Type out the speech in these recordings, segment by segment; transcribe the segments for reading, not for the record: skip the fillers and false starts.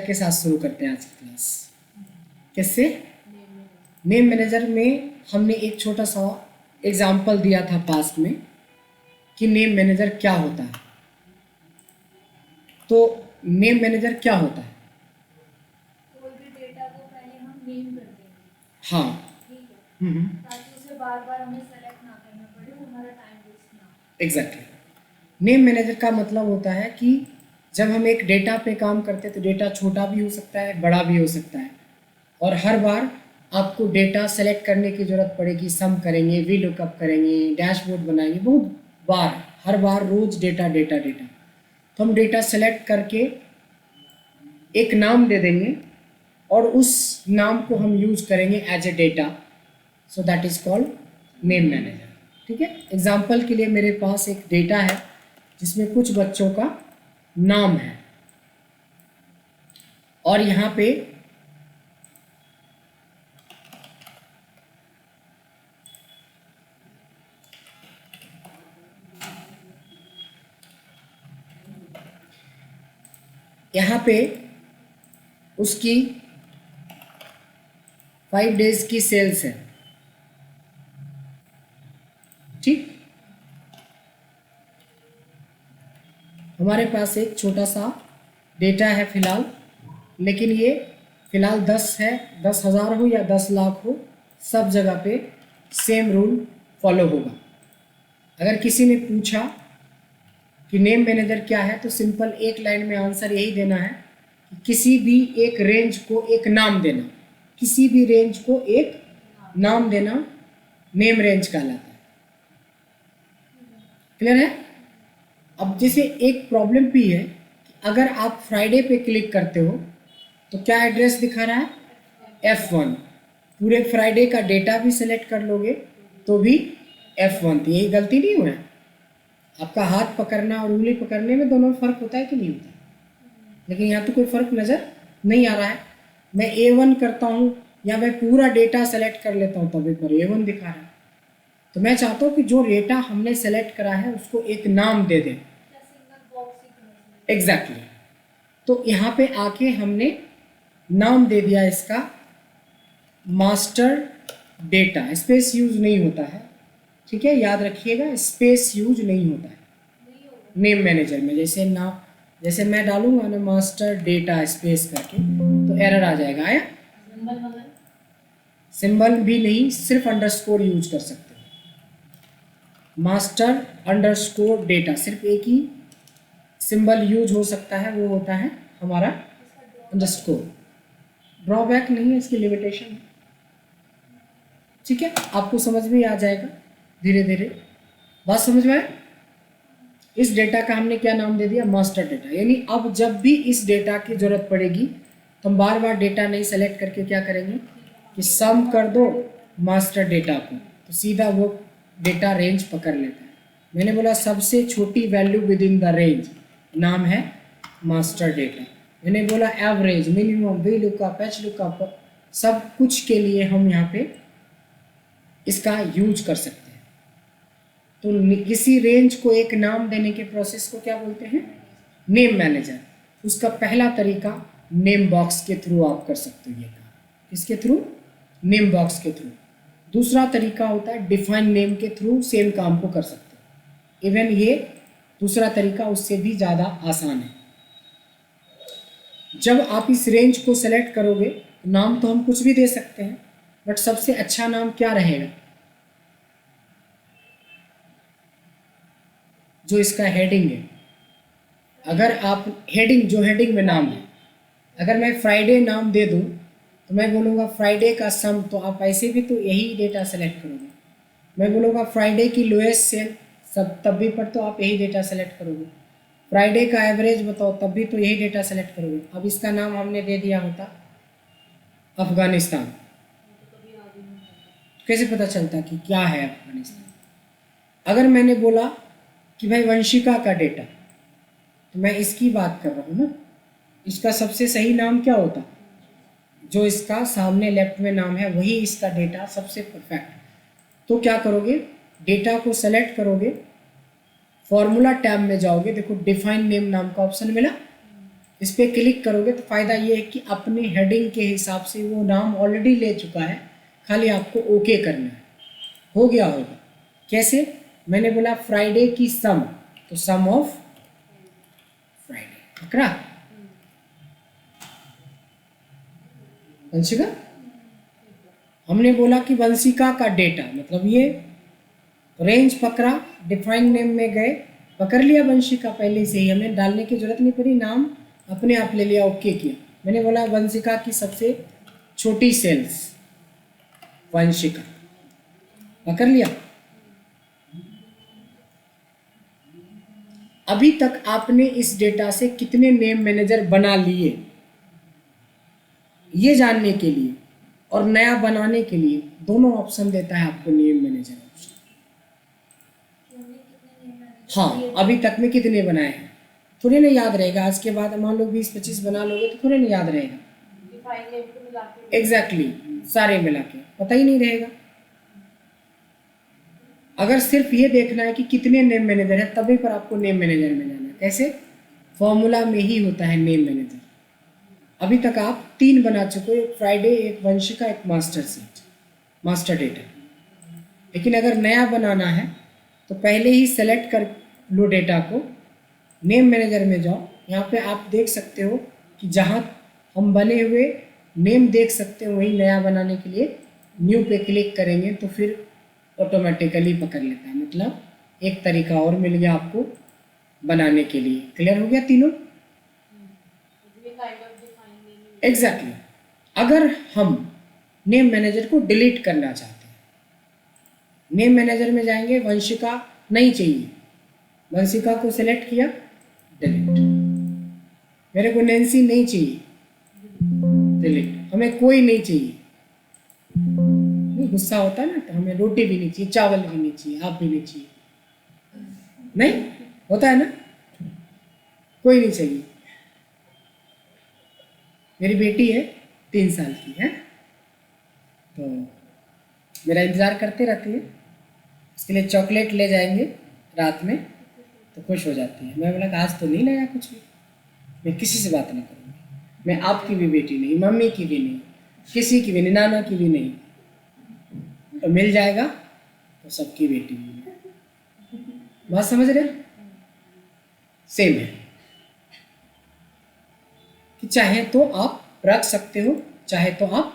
के साथ शुरू करते हैं आज की क्लास। किससे? नेम मैनेजर में हमने एक छोटा सा एग्जाम्पल दिया था पास्ट में कि नेम मैनेजर क्या होता है। तो नेम मैनेजर क्या होता है? कोई भी डेटा को पहले हम नेम कर देंगे। हाँ, ठीक है, ताकि उसे बार बार हमें सेलेक्ट ना करना पड़े, हमारा टाइम वेस्ट ना हो। एग्जैक्टली। नेम मैनेजर का मतलब होता है कि जब हम एक डेटा पे काम करते हैं तो डेटा छोटा भी हो सकता है, बड़ा भी हो सकता है, और हर बार आपको डेटा सेलेक्ट करने की ज़रूरत पड़ेगी। सम करेंगे, वी लुकअप करेंगे, डैशबोर्ड बनाएंगे, बहुत बार, हर बार रोज़ डेटा डेटा डेटा। तो हम डेटा सेलेक्ट करके एक नाम दे देंगे और उस नाम को हम यूज करेंगे as a data, so that is called name manager. ठीक है, एग्जाम्पल के लिए मेरे पास एक डेटा है जिसमें कुछ बच्चों का नाम है और यहाँ पे उसकी 5 डेज की सेल्स है। ठीक, हमारे पास एक छोटा सा डेटा है फिलहाल, लेकिन ये फिलहाल 10 है, 10,000 हो या 10 लाख हो, सब जगह पे सेम रूल फॉलो होगा। अगर किसी ने पूछा कि नेम मैनेजर क्या है, तो सिंपल एक लाइन में आंसर यही देना है कि किसी भी एक रेंज को एक नाम देना, किसी भी रेंज को एक नाम देना नेम रेंज कहलाता है। क्लियर है? अब जैसे एक प्रॉब्लम भी है कि अगर आप फ्राइडे पे क्लिक करते हो तो क्या एड्रेस दिखा रहा है? F1। पूरे फ्राइडे का डेटा भी सेलेक्ट कर लोगे तो भी F1। तो यही गलती नहीं हुआ है? आपका हाथ पकड़ना और उंगली पकड़ने में दोनों फर्क होता है कि नहीं होता? लेकिन यहाँ तो कोई फर्क नज़र नहीं आ रहा है। मैं A1 करता हूँ या मैं पूरा डेटा सेलेक्ट कर लेता हूँ तभी पर A1 दिखा रहा है। तो मैं चाहता हूँ कि जो डेटा हमने सेलेक्ट करा है उसको एक नाम दे दें। एग्जैक्टली। तो यहाँ पे आके हमने नाम दे दिया इसका मास्टर डेटा। स्पेस यूज नहीं होता है, ठीक है, याद रखिएगा, स्पेस यूज नहीं होता है नेम मैनेजर में। जैसे मैं डालूंगा ना मास्टर डेटा स्पेस करके तो एरर आ जाएगा। आया? सिंबल भी नहीं, सिर्फ अंडरस्कोर यूज कर सकते हो। मास्टर अंडरस्कोर डेटा, सिर्फ एक ही सिंबल यूज हो सकता है, वो होता है हमारा अंडरस्कोर। ड्रॉबैक नहीं है, इसकी लिमिटेशन है। ठीक है, आपको समझ में आ जाएगा धीरे धीरे। बात समझ में आए? इस डेटा का हमने क्या नाम दे दिया? Master data. यानी अब जब भी इस डेटा की जरूरत पड़ेगी तो हम बार बार डेटा नहीं सेलेक्ट करके क्या करेंगे कि सम कर दो मास्टर डेटा को, तो सीधा वो डेटा रेंज पकड़ लेता है। मैंने बोला सबसे छोटी value with in the range नाम है मास्टर डेटा। मैंने बोला average, minimum, V lookup, H lookup, सब कुछ के लिए हम यहाँ पे इसका यूज कर सकते हैं। तो किसी रेंज को एक नाम देने के प्रोसेस को क्या बोलते हैं? Name manager. उसका पहला तरीका नेम बॉक्स के थ्रू आप कर सकते हो ये काम। किसके थ्रू? नेम बॉक्स के थ्रू। दूसरा तरीका होता है डिफाइन नेम के थ्रू सेम काम को कर सकते हो। इवन ये दूसरा तरीका उससे भी ज़्यादा आसान है। जब आप इस रेंज को सेलेक्ट करोगे, नाम तो हम कुछ भी दे सकते हैं, बट सबसे अच्छा नाम क्या रहेगा? जो इसका हेडिंग है। अगर आप जो हेडिंग में नाम है, अगर मैं फ्राइडे नाम दे दूं तो मैं बोलूँगा फ्राइडे का सम, तो आप ऐसे भी तो यही डेटा सेलेक्ट करोगे। मैं बोलूँगा फ्राइडे की लोएस्ट सेल, सब तब भी पर तो आप यही डेटा सेलेक्ट करोगे। फ्राइडे का एवरेज बताओ, तब भी तो यही डेटा सेलेक्ट करोगे। अब इसका नाम हमने दे दिया होता अफगानिस्तान, कैसे पता चलता कि क्या है अफगानिस्तान? अगर मैंने बोला कि भाई वंशिका का डेटा, तो मैं इसकी बात कर रहा हूँ ना, इसका सबसे सही नाम क्या होता? जो इसका सामने लेफ्ट में नाम है वही इसका डेटा सबसे परफेक्ट। तो क्या करोगे? डेटा को सेलेक्ट करोगे, फॉर्मूला टैब में जाओगे, देखो डिफाइन नेम नाम का ऑप्शन मिला, इस पर क्लिक करोगे तो फ़ायदा ये है कि अपने हेडिंग के हिसाब से वो नाम ऑलरेडी ले चुका है, खाली आपको ओके करना है। हो गया होगा। कैसे? मैंने बोला फ्राइडे की सम, तो सम ऑफ फ्राइडे पकड़ा। वंशिका, हमने बोला कि वंशिका का डेटा, मतलब ये रेंज पकड़ा, डिफाइन नेम में गए, पकड़ लिया वंशिका पहले से ही, हमें डालने की जरूरत नहीं पड़ी, नाम अपने आप ले लिया, ओके किया। मैंने बोला वंशिका की सबसे छोटी सेल्स वंशिका, पकड़ लिया। अभी तक आपने इस डेटा से कितने नेम मैनेजर बना लिए, ये जानने के लिए और नया बनाने के लिए दोनों ऑप्शन देता है आपको नेम मैनेजर ऑप्शन। हाँ, अभी तक में कितने बनाए हैं थोड़े ना याद रहेगा, आज के बाद मान लो 20-25 बना लोगे तो थोड़े ना याद रहेगा। एग्जैक्टली, सारे मिला के पता ही नहीं रहेगा। अगर सिर्फ ये देखना है कि कितने नेम मैनेजर है, तभी पर आपको नेम मैनेजर में जाना है। कैसे? फॉर्मूला में ही होता है नेम मैनेजर। अभी तक आप 3 बना चुके हो, एक फ्राइडे, एक वंशिका, एक मास्टर सीट, मास्टर डेटा। लेकिन अगर नया बनाना है तो पहले ही सेलेक्ट कर लो डेटा को, नेम मैनेजर में जाओ, यहाँ पे आप देख सकते हो कि जहाँ हम बने हुए नेम देख सकते हो, वही नया बनाने के लिए न्यू पे क्लिक करेंगे तो फिर ऑटोमेटिकली पकड़ लेता है। मतलब एक तरीका और मिल गया आपको बनाने के लिए। क्लियर हो गया तीनों? एग्जैक्टली। अगर हम नेम मैनेजर को डिलीट करना चाहते हैं, नेम मैनेजर में जाएंगे, वंशिका नहीं चाहिए, वंशिका को सिलेक्ट किया, डिलीट। मेरे को नैन्सी नहीं चाहिए, डिलीट। हमें कोई नहीं चाहिए, गुस्सा होता है ना, तो हमें रोटी भी नहीं चाहिए, चावल भी नहीं चाहिए, आप भी नहीं चाहिए, नहीं होता है ना, कोई नहीं चाहिए। मेरी बेटी है 3 साल की है, तो मेरा इंतज़ार करते रहती है, उसके लिए चॉकलेट ले जाएंगे रात में तो खुश हो जाती है। मैं बोला आज तो नहीं लाया कुछ भी, मैं किसी से बात नहीं करूँगी, मैं आपकी भी बेटी नहीं, मम्मी की भी नहीं, किसी की भी नहीं, नाना की भी नहीं, तो मिल जाएगा तो सबकी बेटी भी है। बात समझ रहे? सेम है कि चाहे तो आप रख सकते हो, चाहे तो आप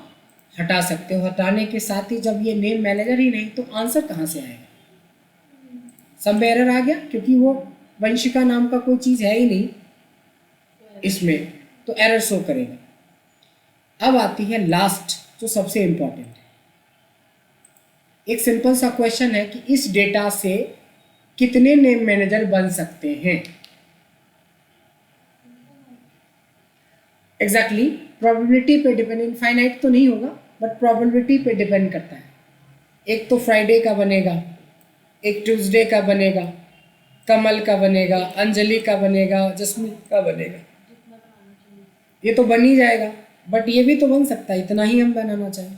हटा सकते हो। हटाने के साथ ही जब ये नेम मैनेजर ही नहीं तो आंसर कहाँ से आएगा? सब में एरर आ गया, क्योंकि वो वंशिका नाम का कोई चीज़ है ही नहीं इसमें, तो एरर शो करेगा। अब आती है लास्ट, जो सबसे इंपॉर्टेंट है। एक सिंपल सा क्वेश्चन है कि इस डेटा से कितने नेम मैनेजर बन सकते हैं? एग्जैक्टली, प्रोबेबिलिटी पे डिपेंड, इनफाइनाइट तो नहीं होगा बट प्रोबेबिलिटी पे डिपेंड करता है। एक तो फ्राइडे का बनेगा, एक ट्यूसडे का बनेगा, कमल का बनेगा, अंजलि का बनेगा, जसमीत का बनेगा, ये तो बन ही जाएगा। बट ये भी तो बन सकता है, इतना ही हम बनाना चाहें,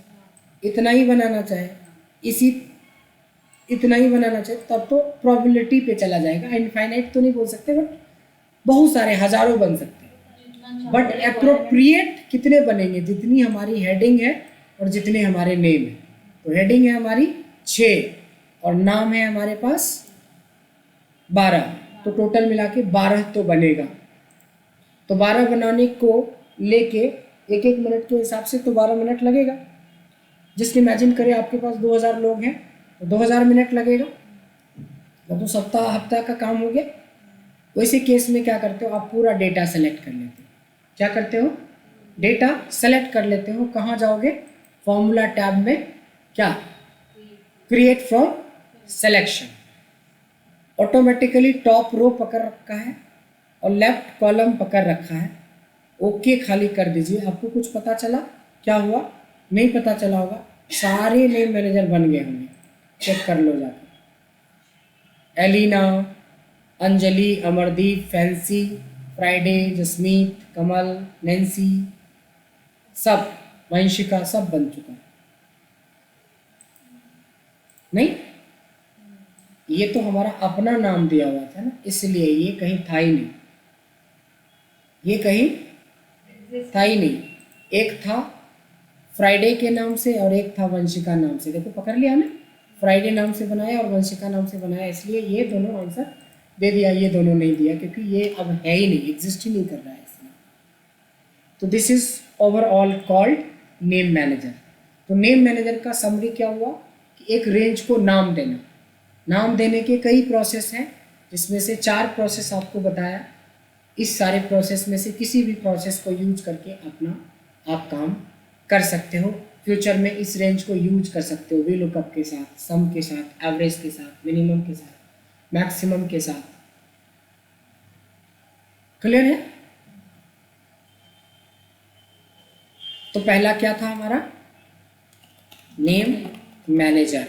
इतना ही बनाना चाहें, इतना ही बनाना चाहिए, तब तो प्रोबेबिलिटी पे चला जाएगा। इनफाइनाइट तो नहीं बोल सकते, बट बहुत सारे हजारों बन सकते हैं। बट एप्रोप्रिएट कितने बनेंगे? जितनी हमारी हेडिंग है और जितने हमारे नेम है। तो हेडिंग है हमारी 6 और नाम है हमारे पास 12, तो टोटल मिला के 12 तो बनेगा। तो 12 बनाने को लेके 1-1 मिनट के हिसाब से तो 12 मिनट लगेगा। जिसके इमेजिन करें आपके पास 2000 लोग हैं तो 2000 मिनट लगेगा, तो सप्ताह हफ्ता का काम हो गया। वैसे केस में क्या करते हो, आप पूरा डेटा सेलेक्ट कर लेते हो। क्या करते हो? डेटा सेलेक्ट कर लेते हो। कहाँ जाओगे? फॉर्मूला टैब में, क्या, create from selection. Automatically top row पकड़ रखा है और लेफ्ट कॉलम पकड़ रखा है। ओके खाली कर दीजिए। आपको कुछ पता चला क्या हुआ? नहीं पता चला होगा, सारे नेम मैनेजर बन गए होंगे। चेक कर लो जाकर। Elina, Anjali, Amardeep, Fancy, Friday, Jasmeet, Kamal, Nancy, सब, वंशिका, सब बन चुका है। नहीं, ये तो हमारा अपना नाम दिया हुआ था ना, इसलिए ये कहीं था ही नहीं। ये कहीं था ही नहीं। एक था फ्राइडे के नाम से और एक था वंशिका नाम से। देखो पकड़ लिया ना, फ्राइडे नाम से बनाया और वंशिका नाम से बनाया, इसलिए ये दोनों आंसर दे दिया, ये दोनों नहीं दिया क्योंकि ये अब है ही नहीं, एग्जिस्ट ही नहीं कर रहा है इसमें। तो this is overall called name manager. तो नेम मैनेजर का समरी क्या हुआ कि एक रेंज को नाम देना। नाम देने के कई प्रोसेस हैं, जिसमें से 4 प्रोसेस आपको बताया। इस सारे प्रोसेस में से किसी भी प्रोसेस को यूज करके अपना आप काम कर सकते हो। फ्यूचर में इस रेंज को यूज कर सकते हो वीलुकअप के साथ, सम के साथ, एवरेज के साथ, मिनिमम के साथ, मैक्सिमम के साथ। क्लियर है? तो पहला क्या था हमारा? Name manager.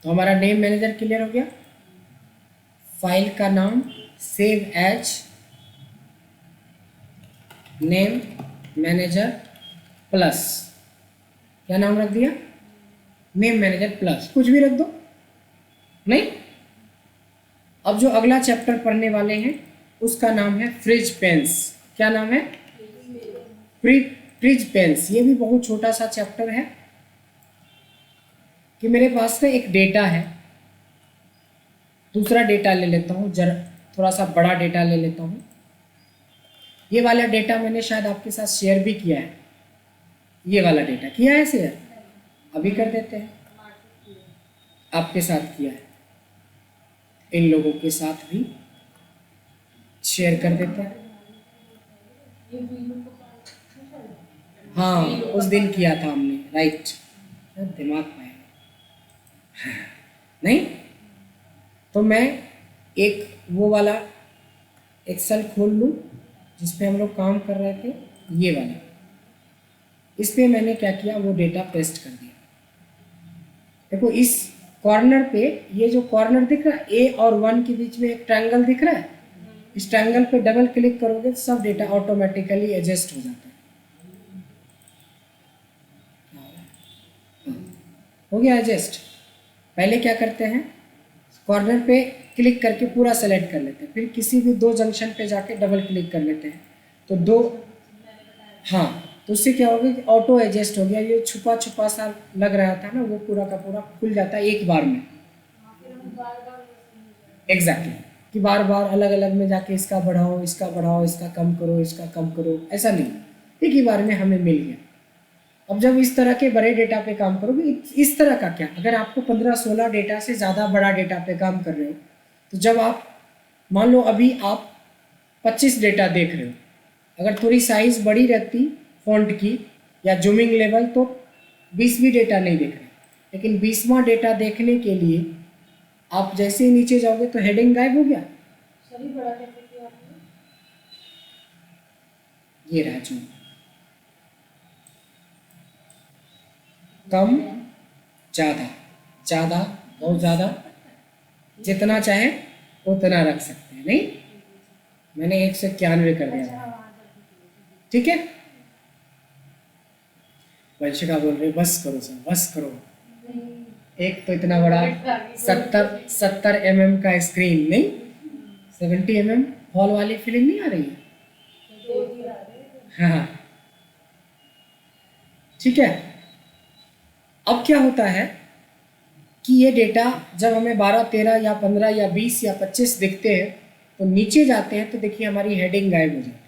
तो हमारा नेम मैनेजर क्लियर हो गया। फाइल का नाम save as name manager plus, क्या नाम रख दिया? नेम मैनेजर प्लस, कुछ भी रख दो नहीं। अब जो अगला चैप्टर पढ़ने वाले हैं उसका नाम है फ्रिज पेंस। क्या नाम है? Freeze panes. ये भी बहुत छोटा सा चैप्टर है कि मेरे पास में एक डेटा है, दूसरा डेटा ले लेता हूँ, जरा थोड़ा सा बड़ा डेटा ले लेता हूँ। ये वाला डेटा मैंने शायद आपके साथ शेयर भी किया है। ये वाला डेटा किया है शेयर? अभी कर देते हैं। आपके साथ किया है, इन लोगों के साथ भी शेयर कर देते हैं। हाँ, उस दिन किया था हमने, राइट। दिमाग में नहीं। तो मैं एक वो वाला एक्सेल खोल लूँ जिस पे हम लोग काम कर रहे थे, ये वाला। इस पे मैंने क्या किया, वो डेटा पेस्ट कर दिया। देखो इस कॉर्नर पे, ये जो कॉर्नर दिख रहा है ए और 1 के बीच में एक ट्रायंगल दिख रहा है, इस ट्रायंगल पे डबल क्लिक करोगे तो सब डेटा ऑटोमेटिकली एडजस्ट हो जाता है। हो गया एडजस्ट। पहले क्या करते हैं, कॉर्नर पे क्लिक करके पूरा सेलेक्ट कर लेते हैं, फिर किसी भी 2 जंक्शन पे जाके डबल क्लिक कर लेते हैं तो 2, हाँ, तो उससे क्या होगा कि ऑटो एडजस्ट हो गया। ये छुपा छुपा सा लग रहा था ना, वो पूरा का पूरा खुल जाता है एक बार में। एग्जैक्टली, कि बार बार अलग अलग में जाके इसका बढ़ाओ, इसका बढ़ाओ, इसका कम करो, इसका कम करो, ऐसा नहीं, एक ही बार में हमें मिल गया। अब जब इस तरह के बड़े डेटा पे काम करोगे, इस तरह का क्या, अगर आपको 15-16 डेटा से ज़्यादा बड़ा डेटा पे काम कर रहे हो, तो जब आप मान लो अभी आप 25 डेटा देख रहे हो, अगर थोड़ी साइज़ बड़ी रहती फॉन्ट की या जूमिंग लेवल, तो 20 भी डेटा नहीं देख रहे। लेकिन 20वां डेटा देखने के लिए आप जैसे ही नीचे जाओगे तो हेडिंग गायब हो गया। सभी बड़ा कैसे किया आपने? ये रहा जूम, कम ज़्यादा, ज़्यादा बहुत ज़्यादा, जितना चाहे उतना रख सकते हैं। नहीं, मैंने 191 कर दिया, ठीक है। वंशिका बोल रही बस करो सर, बस करो। एक तो इतना बड़ा 70 mm का स्क्रीन, नहीं 70 mm हॉल वाली फीलिंग नहीं आ रही है? हाँ, ठीक है। अब क्या होता है कि ये डेटा जब हमें 12, 13 या 15 या 20 या 25 दिखते हैं तो नीचे जाते हैं तो देखिए हमारी हेडिंग गायब हो जाती है।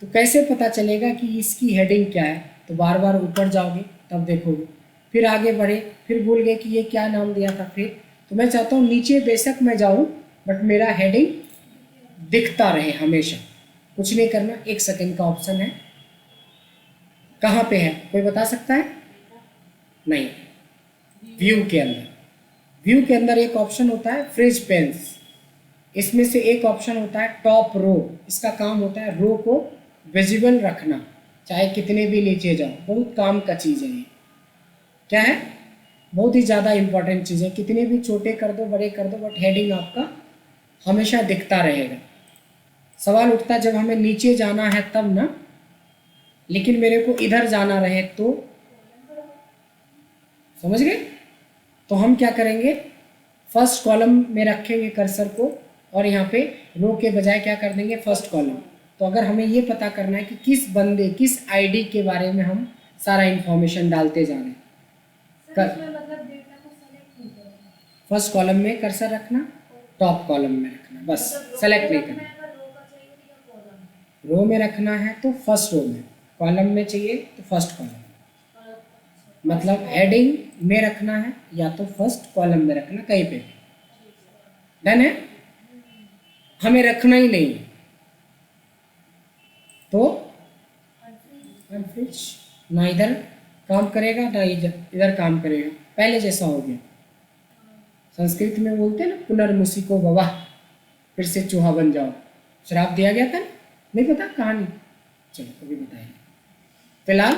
तो कैसे पता चलेगा कि इसकी हेडिंग क्या है? तो बार बार ऊपर जाओगे तब देखोगे, फिर आगे बढ़े, फिर भूल गए कि ये क्या नाम दिया था। फिर तो मैं चाहता हूँ नीचे बेशक मैं जाऊँ बट मेरा हेडिंग दिखता रहे हमेशा। कुछ नहीं करना, 1 सेकंड का ऑप्शन है। कहाँ पे है, कोई बता सकता है? नहीं, व्यू के अंदर। व्यू के अंदर एक ऑप्शन होता है फ्रिज पेंस, इसमें से एक ऑप्शन होता है टॉप रो। इसका काम होता है रो को विजिबल रखना, चाहे कितने भी नीचे जाओ। बहुत काम का चीज़ है ये। क्या है? बहुत ही ज़्यादा इंपॉर्टेंट चीज़ है। कितने भी छोटे कर दो, बड़े कर दो, बट हेडिंग आपका हमेशा दिखता रहेगा। सवाल उठता है जब हमें नीचे जाना है तब ना, लेकिन मेरे को इधर जाना रहे तो, समझ गए? तो हम क्या करेंगे, फर्स्ट कॉलम में रखेंगे कर्सर को और यहाँ पे रो के बजाय क्या कर देंगे, फर्स्ट कॉलम। तो अगर हमें ये पता करना है कि किस बंदे किस आईडी के बारे में हम सारा इंफॉर्मेशन डालते जा रहे हैं, सर इसमें मतलब डेटा को सेलेक्ट नहीं करना, फर्स्ट कॉलम में कर्सर रखना, टॉप कॉलम में रखना, बस मतलब सेलेक्ट नहीं करना। रो का चाहिए या कॉलम में? रो में रखना है तो फर्स्ट रो में, कॉलम में चाहिए तो फर्स्ट कॉलम में। मतलब हेडिंग में रखना है या तो फर्स्ट कॉलम में रखना, कहीं पे भी डन है। हमें रखना ही नहीं तो अनफ्रिज, ना इधर काम करेगा ना इधर काम करेगा, पहले जैसा हो गया। संस्कृत में बोलते हैं ना पुनर्मुसिको भवा, फिर से चूहा बन जाओ, श्राप दिया गया था ना, नहीं पता कहानी, चलो कभी बताएंगे। फिलहाल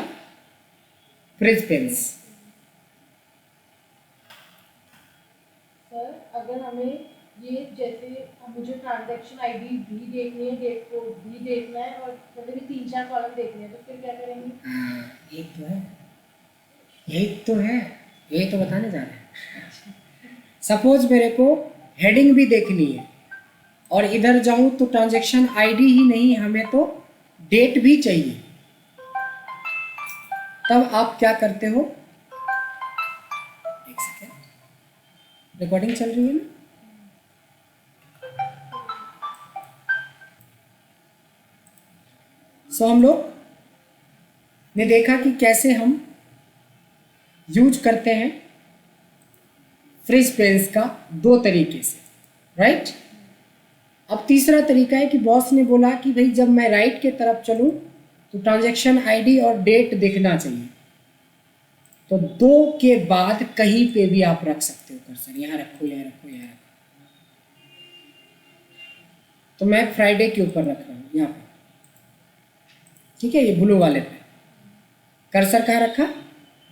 फ्रिज पेंस। सर अगर हमें ये जैसे मुझे ट्रांजैक्शन आईडी भी देखनी है, डेट को भी देखना है और मतलब ये 3-4 कॉलम देखने हैं, तो फिर क्या करेंगे? एक तो है, यही तो बताने जा रहे हैं। सपोज मेरे को हेडिंग भी देखनी है और इधर जाऊं तो ट्रांजैक्शन आईडी ही नहीं, हमें तो डेट भी चाहिए, तब आप क्या करते हो? एक सेकेंड, रिकॉर्डिंग चल रही है ना? सो हम लोग ने देखा कि कैसे हम यूज करते हैं फ्रिज पेंस का 2 तरीके से, राइट। अब तीसरा तरीका है कि बॉस ने बोला कि भाई जब मैं राइट के तरफ चलूं तो ट्रांजैक्शन आईडी और डेट दिखना चाहिए, तो 2 के बाद कहीं पे भी आप रख सकते हो कर्सर, यहाँ रखो, यहाँ रखो, यहाँ रखो। तो मैं फ्राइडे के ऊपर रख रहा हूँ यहाँ पर, ठीक है, ये ब्लू वाले पे कर्सर कहाँ रखा?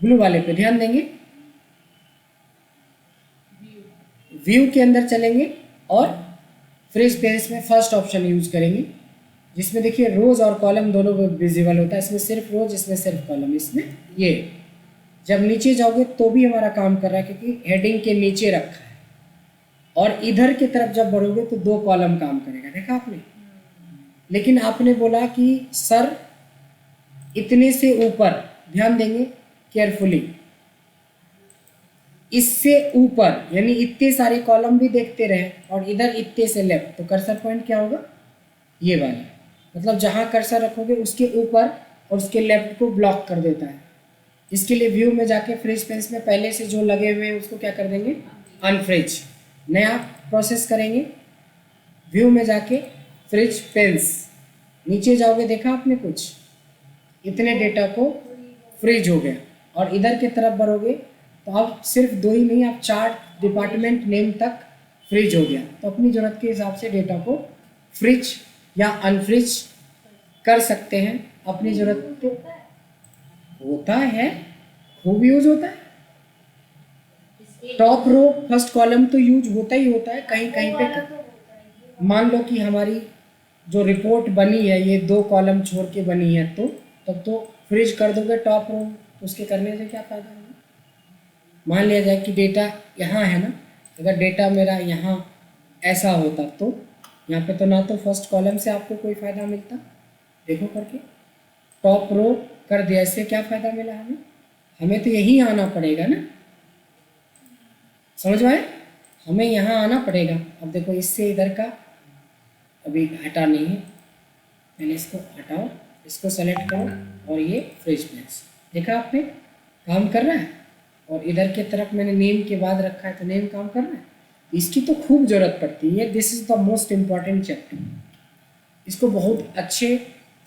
ब्लू वाले पे। ध्यान देंगे, व्यू के अंदर चलेंगे और फ्रिज पेंस में फर्स्ट ऑप्शन यूज करेंगे, जिसमें देखिए रोज और कॉलम दोनों विजिबल होता है। इसमें सिर्फ रोज, इसमें सिर्फ कॉलम, इसमें ये। जब नीचे जाओगे तो भी हमारा काम कर रहा है क्योंकि हेडिंग के नीचे रखा है, और इधर की तरफ जब बढ़ोगे तो 2 कॉलम काम करेगा, देखा आपने। लेकिन आपने बोला कि सर इतने से ऊपर, ध्यान देंगे केयरफुली, इससे ऊपर यानी इतने सारे कॉलम भी देखते रहे और इधर इतने से लेफ्ट, तो कर्सर पॉइंट क्या होगा? ये वाला। मतलब जहां कर्सर रखोगे उसके ऊपर और उसके लेफ्ट को ब्लॉक कर देता है। इसके लिए व्यू में जाके फ्रिज पेंस में पहले से जो लगे हुए हैं उसको क्या कर देंगे? अनफ्रिज। नया प्रोसेस करेंगे, व्यू में जाके फ्रिज पेंस, नीचे जाओगे, देखा आपने कुछ इतने डेटा को फ्रीज हो गया, और इधर की तरफ बढ़ोगे तो आप सिर्फ 2 ही नहीं, आप 4 डिपार्टमेंट नेम तक फ्रीज हो गया। तो अपनी ज़रूरत के हिसाब से डेटा को फ्रिज या अनफ्रिज कर सकते हैं अपनी ज़रूरत पे। होता है, खूब यूज होता है। टॉप रो फर्स्ट कॉलम तो यूज होता ही होता है, कहीं कहीं पे। मान लो कि हमारी जो रिपोर्ट बनी है ये 2 कॉलम छोड़ के बनी है, तो तब तो फ्रिज कर दोगे टॉप रो, उसके करने से क्या फ़ायदा होगा? मान लिया जाए कि डेटा यहाँ है ना, अगर डेटा मेरा यहाँ ऐसा होता तो यहाँ पे तो ना तो फर्स्ट कॉलम से आपको कोई फ़ायदा मिलता, देखो करके टॉप रो कर दिया, इससे क्या फ़ायदा मिला हमें? हमें तो यहीं आना पड़ेगा ना, समझ में आए? हमें यहाँ आना पड़ेगा। अब देखो इससे इधर का अभी हटा नहीं है, पहले इसको हटाओ, इसको सेलेक्ट करो और ये फ्रिज पेंस, देखा आपने काम कर रहा है। और इधर के तरफ मैंने नेम के बाद रखा है तो नेम काम कर रहा है। इसकी तो खूब ज़रूरत पड़ती है, this is the most important chapter. इसको बहुत अच्छे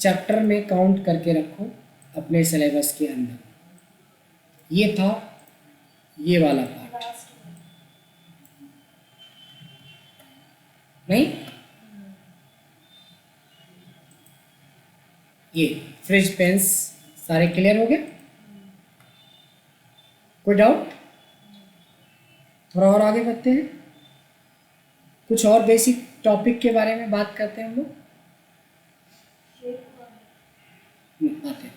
चैप्टर में काउंट करके रखो अपने सिलेबस के अंदर। ये था ये वाला पार्ट, नहीं ये फ्रिज पेंस सारे क्लियर हो गए? कोई डाउट? थोड़ा और आगे बढ़ते हैं, कुछ और बेसिक टॉपिक के बारे में बात करते हैं हम लोग। आते हैं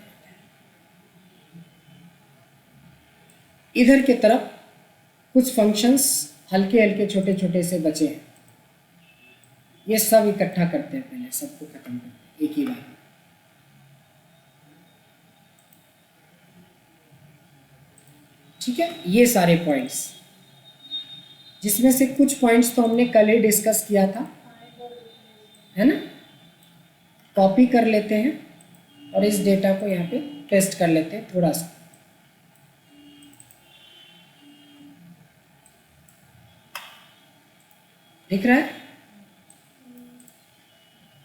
इधर के तरफ, कुछ फंक्शंस हल्के हल्के छोटे छोटे से बचे हैं, ये सब इकट्ठा करते हैं, पहले सबको खत्म करते हैं। एक ही बार। ठीक है, ये सारे पॉइंट्स, जिसमें से कुछ पॉइंट्स तो हमने कल ही डिस्कस किया था, है ना। कॉपी कर लेते हैं और इस डेटा को यहाँ पे पेस्ट कर लेते हैं थोड़ा सा। दिख रहा है?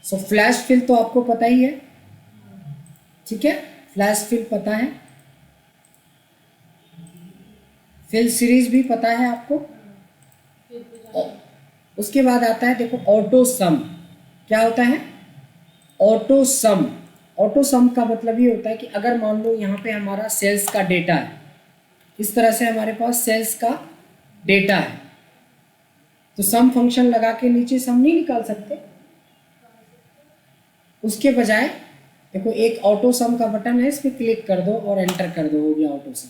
सो फ्लैश फिल तो आपको पता ही है, ठीक है, फ्लैश फिल पता है, फिल सीरीज भी पता है आपको। उसके बाद आता है देखो ऑटो सम। क्या होता है? ऑटो सम। ऑटो सम का मतलब ये होता है कि अगर मान लो यहाँ पे हमारा सेल्स का डेटा है, इस तरह से हमारे पास सेल्स का डेटा है, तो सम फंक्शन लगा के नीचे सम नहीं निकाल सकते। उसके बजाय देखो एक ऑटो सम का बटन है, इस पर क्लिक कर दो और एंटर कर दो, हो गया ऑटो सम।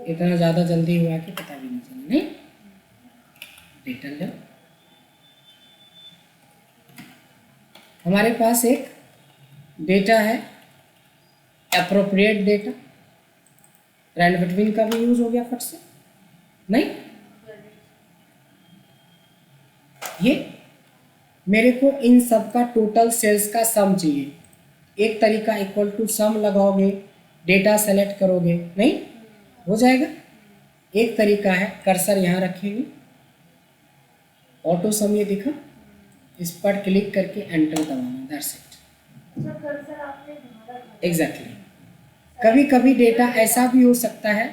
इतना ज़्यादा जल्दी हुआ कि पता भी नहीं चला। नहीं, डेटा लो, हमारे पास एक डेटा है, एप्रोप्रिएट डेटा। रैंड बिटवीन का भी यूज हो गया फट से, नहीं। ये मेरे को इन सब का टोटल सेल्स का सम चाहिए। एक तरीका इक्वल टू सम लगाओगे, डेटा सेलेक्ट करोगे, नहीं हो जाएगा। एक तरीका है कर्सर यहाँ रखेंगे, ऑटो सम ये दिखा, इस पर क्लिक करके एंटर दबाना, दैट्स इट। एग्जैक्टली। कभी कभी डेटा ऐसा भी हो सकता है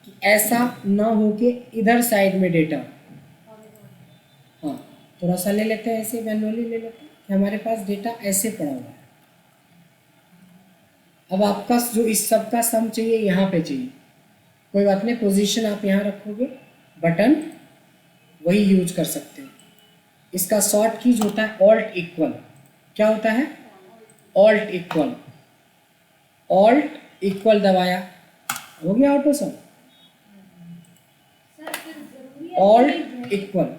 कि ऐसा ना हो कि इधर साइड में डेटा, हाँ थोड़ा सा ले लेते हैं, ऐसे मैनुअली ले लेते हैं कि हमारे पास डेटा ऐसे पड़ा हुआ है। अब आपका जो इस सब का सम चाहिए यहाँ पे चाहिए, कोई बात नहीं, पोजीशन आप यहाँ रखोगे, बटन वही यूज कर सकते हो। इसका शॉर्ट कीज होता है ऑल्ट इक्वल। क्या होता है? Alt equal. ऑल्ट इक्वल दबाया, हो गया ऑटो सम। ऑल्ट इक्वल,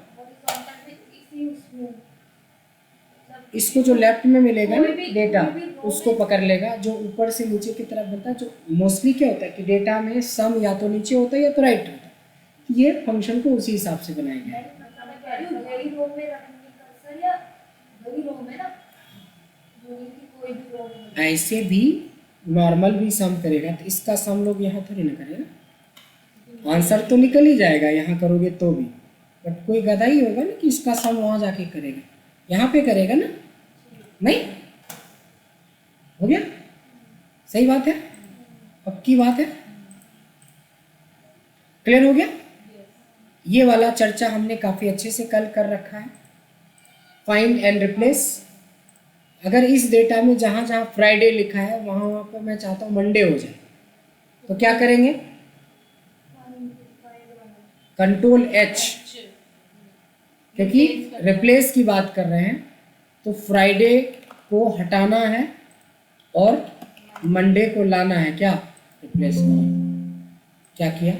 इसको जो लेफ्ट में मिलेगा ना डेटा, उसको पकड़ लेगा। जो ऊपर से नीचे की तरफ बनता है, जो मोस्टली क्या होता है कि डेटा में सम या तो नीचे होता है या तो राइट होता है, ये फंक्शन को उसी हिसाब से बनाया गया है। ऐसे भी नॉर्मल भी सम करेगा तो इसका सम लोग यहाँ थोड़ी ना करेगा, आंसर तो निकल ही जाएगा यहाँ करोगे तो भी, बट कोई गधा ही होगा ना कि इसका सम वहाँ जाके करेगा, यहाँ पे करेगा ना, नहीं। हो गया? सही बात है, पक्की बात है, क्लियर हो गया? ये वाला चर्चा हमने काफ़ी अच्छे से कल कर रखा है। Find and replace. अगर इस डेटा में जहाँ जहाँ फ्राइडे लिखा है वहाँ पर मैं चाहता हूँ मंडे हो जाए, तो क्या करेंगे? कंट्रोल एच, क्योंकि रिप्लेस की बात कर रहे हैं तो फ्राइडे को हटाना है और मंडे को लाना है। क्या? रिप्लेस में। क्या किया?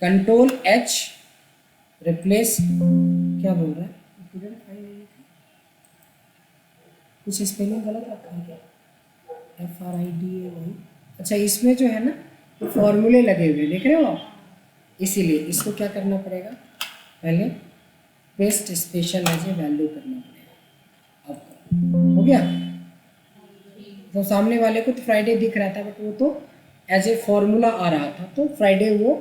Control H replace. क्या बोल रहा है? कुछ स्पेलिंग गलत रखा है क्या? FRIDA। अच्छा, इसमें जो है ना तो फॉर्मूले लगे हुए देख रहे हो आप, इसीलिए इसको क्या करना पड़ेगा, पहले paste special as a value करना पड़ेगा। अब हो गया? तो सामने वाले को तो फ्राइडे दिख रहा था, बट वो तो एज ए फॉर्मूला आ रहा था, तो फ्राइडे वो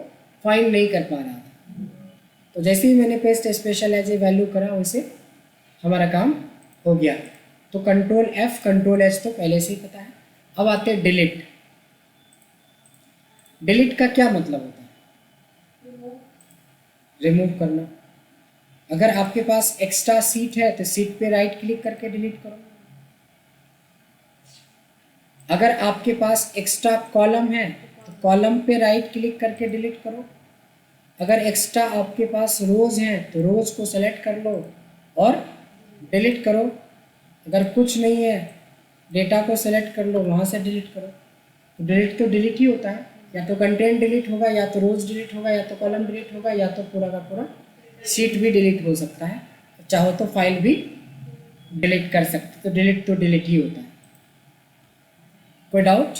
फाइंड नहीं कर पा रहा था। तो जैसे ही मैंने paste special as a value करा, वैसे हमारा काम हो गया। तो कंट्रोल F कंट्रोल H तो पहले से ही पता है। अब आते हैं डिलीट। डिलीट का क्या मतलब होता है? रिमूव करना। अगर आपके पास एक्स्ट्रा सीट है तो सीट पे राइट क्लिक करके डिलीट करो। अगर आपके पास एक्स्ट्रा कॉलम है तो कॉलम पे राइट क्लिक करके डिलीट करो। अगर एक्स्ट्रा आपके पास रोज हैं तो रोज को सेलेक्ट कर लो और डिलीट करो। अगर कुछ नहीं है, डेटा को सेलेक्ट कर लो, वहाँ से डिलीट करो। तो डिलीट ही होता है, या तो कंटेंट डिलीट होगा, या तो रोज डिलीट होगा, या तो कॉलम डिलीट होगा, या तो पूरा का पूरा शीट भी डिलीट हो सकता है। चाहो तो फाइल भी डिलीट कर सकते, तो डिलीट ही होता है। कोई doubt?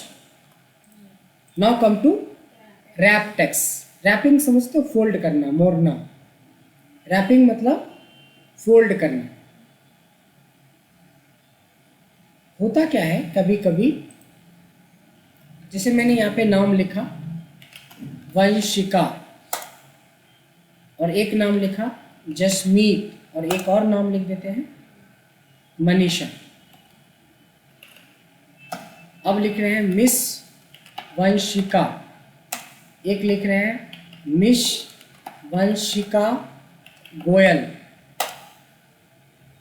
Now come to wrap text. Wrapping समझते हो? फोल्ड करना, मोड़ना। रैपिंग मतलब फोल्ड करना। होता क्या है, कभी कभी जैसे मैंने यहाँ पे नाम लिखा वंशिका, और एक नाम लिखा जसमीत, और एक और नाम लिख देते हैं मनीषा। अब लिख रहे हैं मिस वंशिका, एक लिख रहे हैं मिस वंशिका गोयल,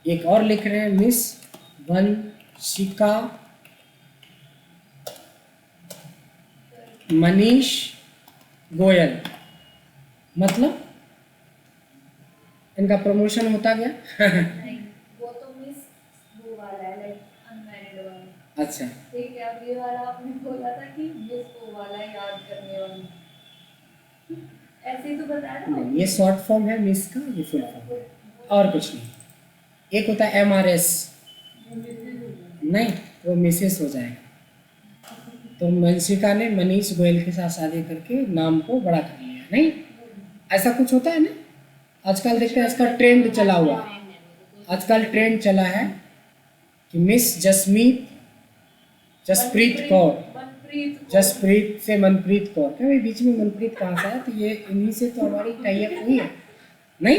एक और लिख रहे हैं मिस वंशिका मनीष गोयल। मतलब इनका प्रमोशन होता गया। नहीं, वो तो मिस वो वाला है, लाइक अनमैरिड वाला। अच्छा, ठीक है, अब ये वाला आपने बोला था कि मिस वो वाला याद करने वाली, ऐसे ही तो बताया ना। नहीं, ये शॉर्ट फॉर्म है मिस का, ये फुल फॉर्म है, और कुछ नहीं। एक होता है MRS, नहीं वो मिसेस हो जाएगा। तो वंशिका ने मनीष गोयल के साथ शादी करके नाम को बड़ा कर लिया, नहीं ऐसा कुछ होता है ना। आजकल देखते हैं, आजकल ट्रेंड चला हुआ, आजकल ट्रेंड चला है कि मिस जसमीत जसप्रीत कौर, जसप्रीत से मनप्रीत कौर। क्या भाई बीच में मनप्रीत कहाँ से आया? तो ये इन्हीं से तो हमारी टाई अप हुई है, नहीं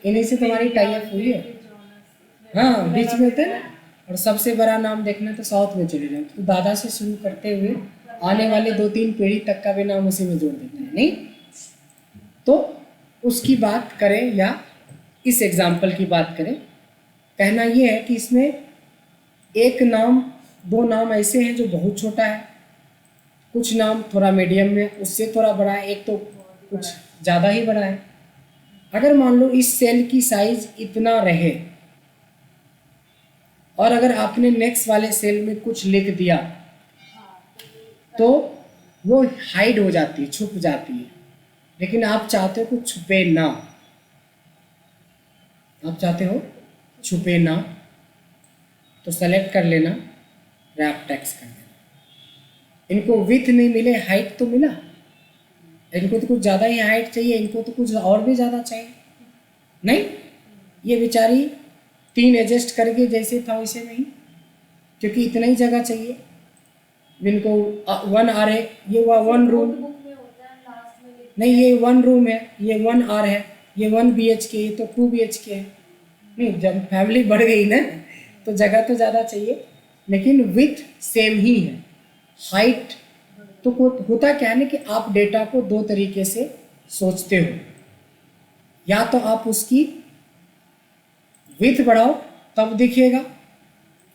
इन्हीं से तो हमारी टाई अप हुई है। हाँ बीच में होते हैं ना। और सबसे बड़ा नाम देखना तो साउथ में चले जाओ, तो दादा से शुरू करते हुए आने वाले 2-3 पीढ़ी तक का भी नाम उसी में जोड़ देते हैं, नहीं। तो उसकी बात करें या इस एग्जाम्पल की बात करें, कहना ये है कि इसमें एक नाम, दो नाम ऐसे हैं जो बहुत छोटा है, कुछ नाम थोड़ा मीडियम में, उससे थोड़ा बड़ा है, एक तो कुछ ज़्यादा ही बड़ा है। अगर मान लो इस सेल की साइज इतना रहे, और अगर आपने नेक्स्ट वाले सेल में कुछ लिख दिया तो वो हाइड हो जाती है, छुप जाती है। लेकिन आप चाहते हो कि छुपे ना, आप चाहते हो छुपे ना, तो सेलेक्ट कर लेना रैप टेक्स्ट कर देना। इनको विथ नहीं मिले, हाइट तो मिला, इनको तो कुछ ज़्यादा ही हाइट चाहिए, इनको तो कुछ और भी ज़्यादा चाहिए, नहीं ये बेचारी 3 एडजस्ट करके जैसे था वैसे नहीं, क्योंकि इतना ही जगह चाहिए। इनको 1 आर है, ये हुआ 1 रूम, बुक में होता है लास्ट में लिखते नहीं ये 1 रूम है, ये 1 आर है, ये 1 BHK, ये तो 2 BHK है। नहीं जब फैमिली बढ़ गई ना तो जगह तो ज़्यादा चाहिए, लेकिन विथ सेम ही है। हाइट तो होता क्या है ना कि आप डेटा को 2 तरीके से सोचते हो, या तो आप उसकी विथ बढ़ाओ तब दिखेगा,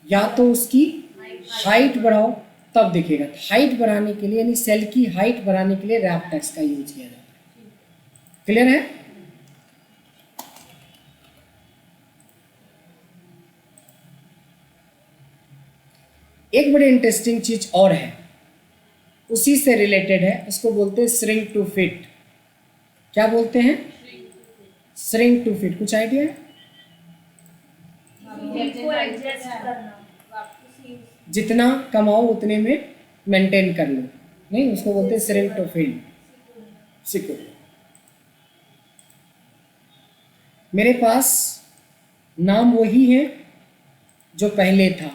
या तो उसकी हाइट बढ़ाओ तब दिखेगा। हाइट बढ़ाने के लिए, यानी सेल की हाइट बढ़ाने के लिए रैप टेक्स्ट का यूज किया जाता है। क्लियर है? एक बड़ी इंटरेस्टिंग चीज और है, उसी से रिलेटेड है, उसको बोलते हैं श्रिंक टू फिट। क्या बोलते हैं? Shrink to fit. कुछ आइडिया है? इसको एडजस्ट करना, जितना कमाओ उतने में मेंटेन कर लो, नहीं उसको बोलते हैं श्रिंक टू फिट। सीखो, मेरे पास नाम वही है जो पहले था,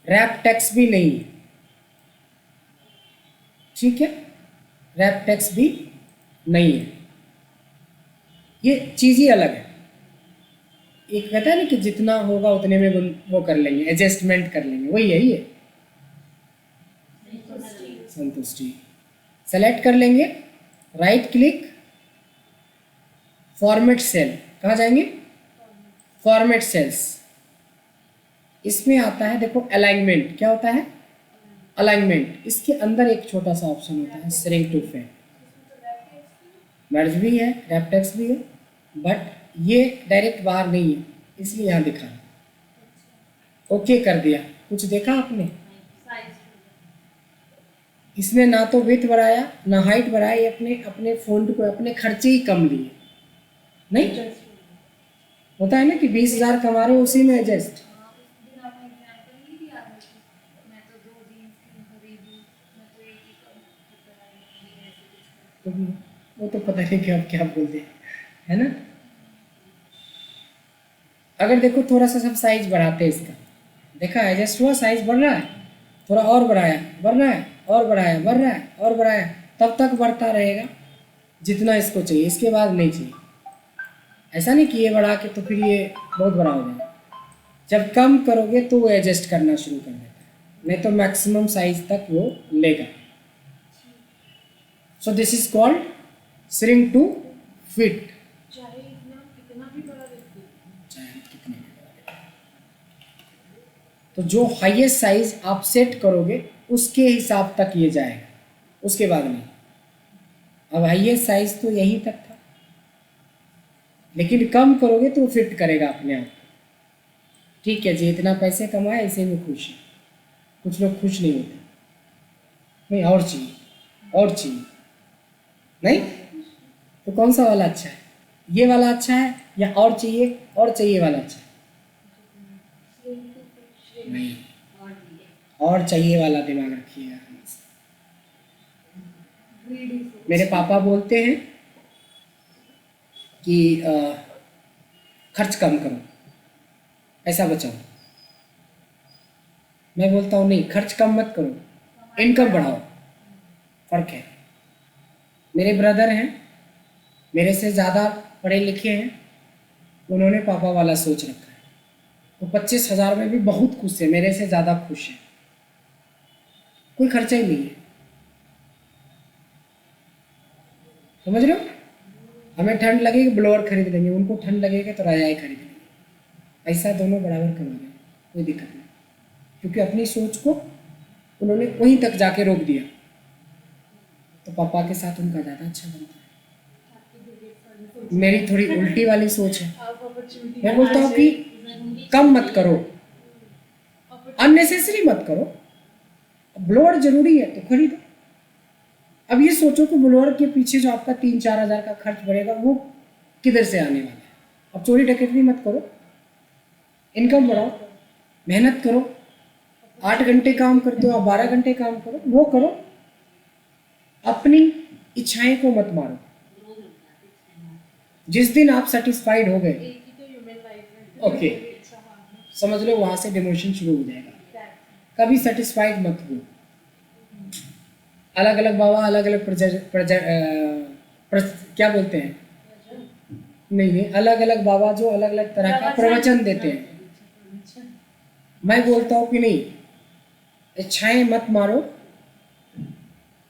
रैप टेक्स्ट भी नहीं है, ठीक है, रैप टेक्स्ट भी नहीं है, ये चीज़ ही अलग है। एक कहता है ना कि जितना होगा उतने में वो कर लेंगे, एडजस्टमेंट कर लेंगे, वही है ये संतुष्टि। सेलेक्ट कर लेंगे, राइट क्लिक, फॉर्मेट सेल, कहाँ जाएंगे? Format cells. इसमें आता है देखो अलाइनमेंट, क्या होता है? अलाइनमेंट। इसके अंदर एक छोटा सा ऑप्शन होता है श्रिंक टू फिट। मर्ज भी है, रैप टेक्स्ट भी है, बट ये डायरेक्ट बाहर नहीं है, इसलिए यहाँ दिखा। ओके कर दिया। कुछ देखा आपने? इसने ना तो विड्थ बढ़ाया ना हाइट बढ़ाया, ये अपने अपने फ़ॉन्ट को अपने खर्चे ही कम लिए। नहीं होता है ना कि 20,000 कमा रहे हो उसी में एडजस्ट। हाँ, उस दिन आपने एग्जाम्पल नहीं दिया था कि मैं तो 2 जीन्स खरीदी, मैं तो एक ही कपड़ा खरीदी, ऐसे कुछ तो वो तो पता नहीं कि आप क्या बोलते हैं, है ना। अगर देखो थोड़ा सा सब साइज बढ़ाते हैं इसका, देखा एडजस्ट हुआ, साइज बढ़ रहा है, थोड़ा और बढ़ाया, बढ़ रहा है, और बढ़ाया, बढ़ रहा है, और बढ़ाया, तब तक बढ़ता रहेगा जितना इसको चाहिए, इसके बाद नहीं चाहिए। ऐसा नहीं कि ये बढ़ा के तो फिर ये बहुत बड़ा हो जाएगा। जब कम करोगे तो वो एडजस्ट करना शुरू कर देता है, नहीं तो मैक्सिमम साइज तक वो लेगा। So this is called shrink to fit. चाहे इतना कितना भी बड़ा व्यक्ति चाहे कितने भी बड़ा। तो जो हाईएस्ट साइज आप सेट करोगे उसके हिसाब तक ये जाएगा, उसके बाद नहीं। अब हाईएस्ट साइज तो यहीं तक था, लेकिन कम करोगे तो फिट करेगा अपने आप। ठीक है जी, इतना पैसे कमाए इसे में खुश है। कुछ लोग खुश नहीं होते, नहीं और चाहिए, और चाहिए। नहीं तो कौन सा वाला अच्छा है, ये वाला अच्छा है या और चाहिए वाला अच्छा है? नहीं, और चाहिए वाला दिमाग रखिएगा। मेरे पापा बोलते हैं कि खर्च कम करो, पैसा बचाओ। मैं बोलता हूँ नहीं, खर्च कम मत करो, इनकम बढ़ाओ। फर्क है। मेरे ब्रदर हैं, मेरे से ज़्यादा पढ़े लिखे हैं, उन्होंने पापा वाला सोच रखा है। वो 25,000 में भी बहुत खुश है, मेरे से ज़्यादा खुश है। कोई खर्चा ही नहीं है, समझ रहे हो। हमें ठंड लगेगी ब्लोअर खरीद लेंगे, उनको ठंड लगेगा तो रजाई खरीद लेंगे। पैसा दोनों बराबर कमा रहे हैं, कोई दिक्कत नहीं, क्योंकि अपनी सोच को उन्होंने वहीं तक जाके रोक दिया। तो पापा के साथ उनका ज़्यादा अच्छा बनता है। मेरी थोड़ी उल्टी वाली सोच है। मैं बोलता हूँ कि कम मत करो, अननेसेसरी मत करो। ब्लोअर जरूरी है तो खरीदो। अब ये सोचो कि ब्लोअर के पीछे जो आपका 3-4 हज़ार का खर्च बढ़ेगा वो किधर से आने वाला है। अब चोरी डकैती मत करो, इनकम बढ़ाओ, मेहनत करो। 8 घंटे काम करते हो आप 12 घंटे काम करो, वो करो। अपनी इच्छाएं को मत मारो। जिस दिन आप सेटिस्फाइड हो गए, एक ही तो ह्यूमन लाइफ है। ओके, समझ लो वहां से डिमोशन शुरू हो जाएगा। कभी सेटिस्फाइड मत हो। अलग अलग बाबा अलग अलग क्या बोलते हैं, नहीं, अलग अलग बाबा जो अलग अलग तरह का प्रवचन देते हैं। मैं बोलता हूँ कि नहीं, इच्छाएं मत मारो,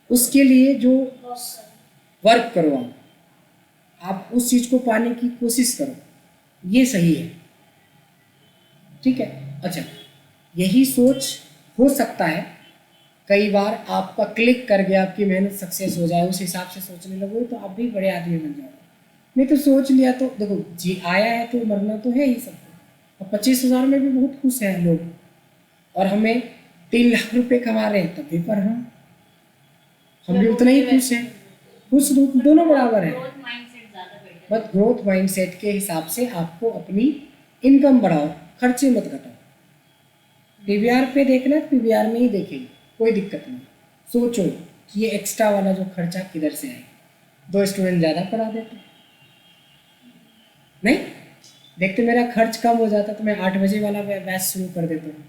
उसके लिए जो वर्क करो, आप उस चीज़ को पाने की कोशिश करो, ये सही है। ठीक है, अच्छा, यही सोच हो सकता है कई बार आपका क्लिक कर गया, आपकी मेहनत सक्सेस हो जाए, उस हिसाब से सोचने लगोगे तो आप भी बड़े आदमी बन जाओगे। नहीं तो सोच लिया तो देखो जी, आया है तो मरना तो है ही सबको। अब 25,000 में भी बहुत खुश हैं लोग, और हमें 3 लाख रुपए कमा रहे हैं तब भी पर हम भी उतना ही खुश हैं। खुश दोनों बराबर हैं, ग्रोथ माइंडसेट ज़्यादा बेटर बस ग्रोथ माइंडसेट के हिसाब से आपको अपनी इनकम बढ़ाओ, खर्चे मत घटाओ। पीवीआर पे देखना है, पीवीआर में ही देखेंगे, कोई दिक्कत नहीं। सोचो कि ये एक्स्ट्रा वाला जो खर्चा किधर से आएगा। 2 स्टूडेंट ज़्यादा पढ़ा देते, नहीं देखते मेरा खर्च कम हो जाता तो मैं 8 बजे वाला बैच शुरू कर देता हूँ,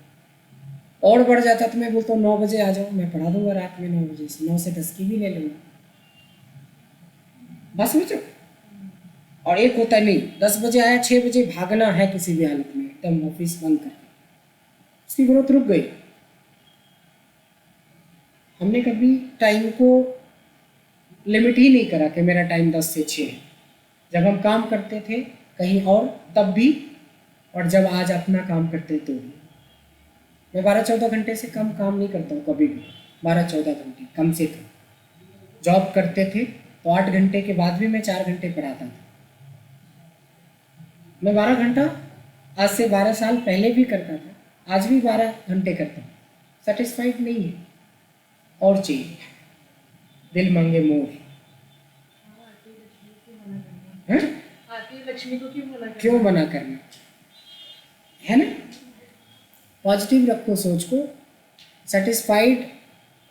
और बढ़ जाता तो मैं बोलता हूँ 9 बजे आ जाओ, मैं पढ़ा दूंगा रात में 9 बजे से, 9 से 10 की भी ले लूँगा, बस समझो। और एक होता है नहीं, 10 बजे आया 6 बजे भागना है किसी भी हालत में, एकदम ऑफिस बंद करके, उसकी ग्रोथ रुक गई। हमने कभी टाइम को लिमिट ही नहीं करा कि मेरा टाइम 10 से 6 है। जब हम काम करते थे कहीं और तब भी, और जब आज अपना काम करते तो भी। मैं 12-14 घंटे से कम काम नहीं करता हूँ कभी भी, 12-14 घंटे कम से कम। जॉब करते थे तो 8 घंटे के बाद भी मैं 4 घंटे पढ़ाता था। मैं 12 घंटा आज से 12 साल पहले भी करता था, आज भी 12 घंटे करता हूँ। सेटिस्फाइड नहीं है, और चाहिए, दिल मांगे मोर। हैं? आती लक्ष्मी को क्यों मना क्यों मना करना, है ना। पॉजिटिव रखो सोच को। सेटिस्फाइड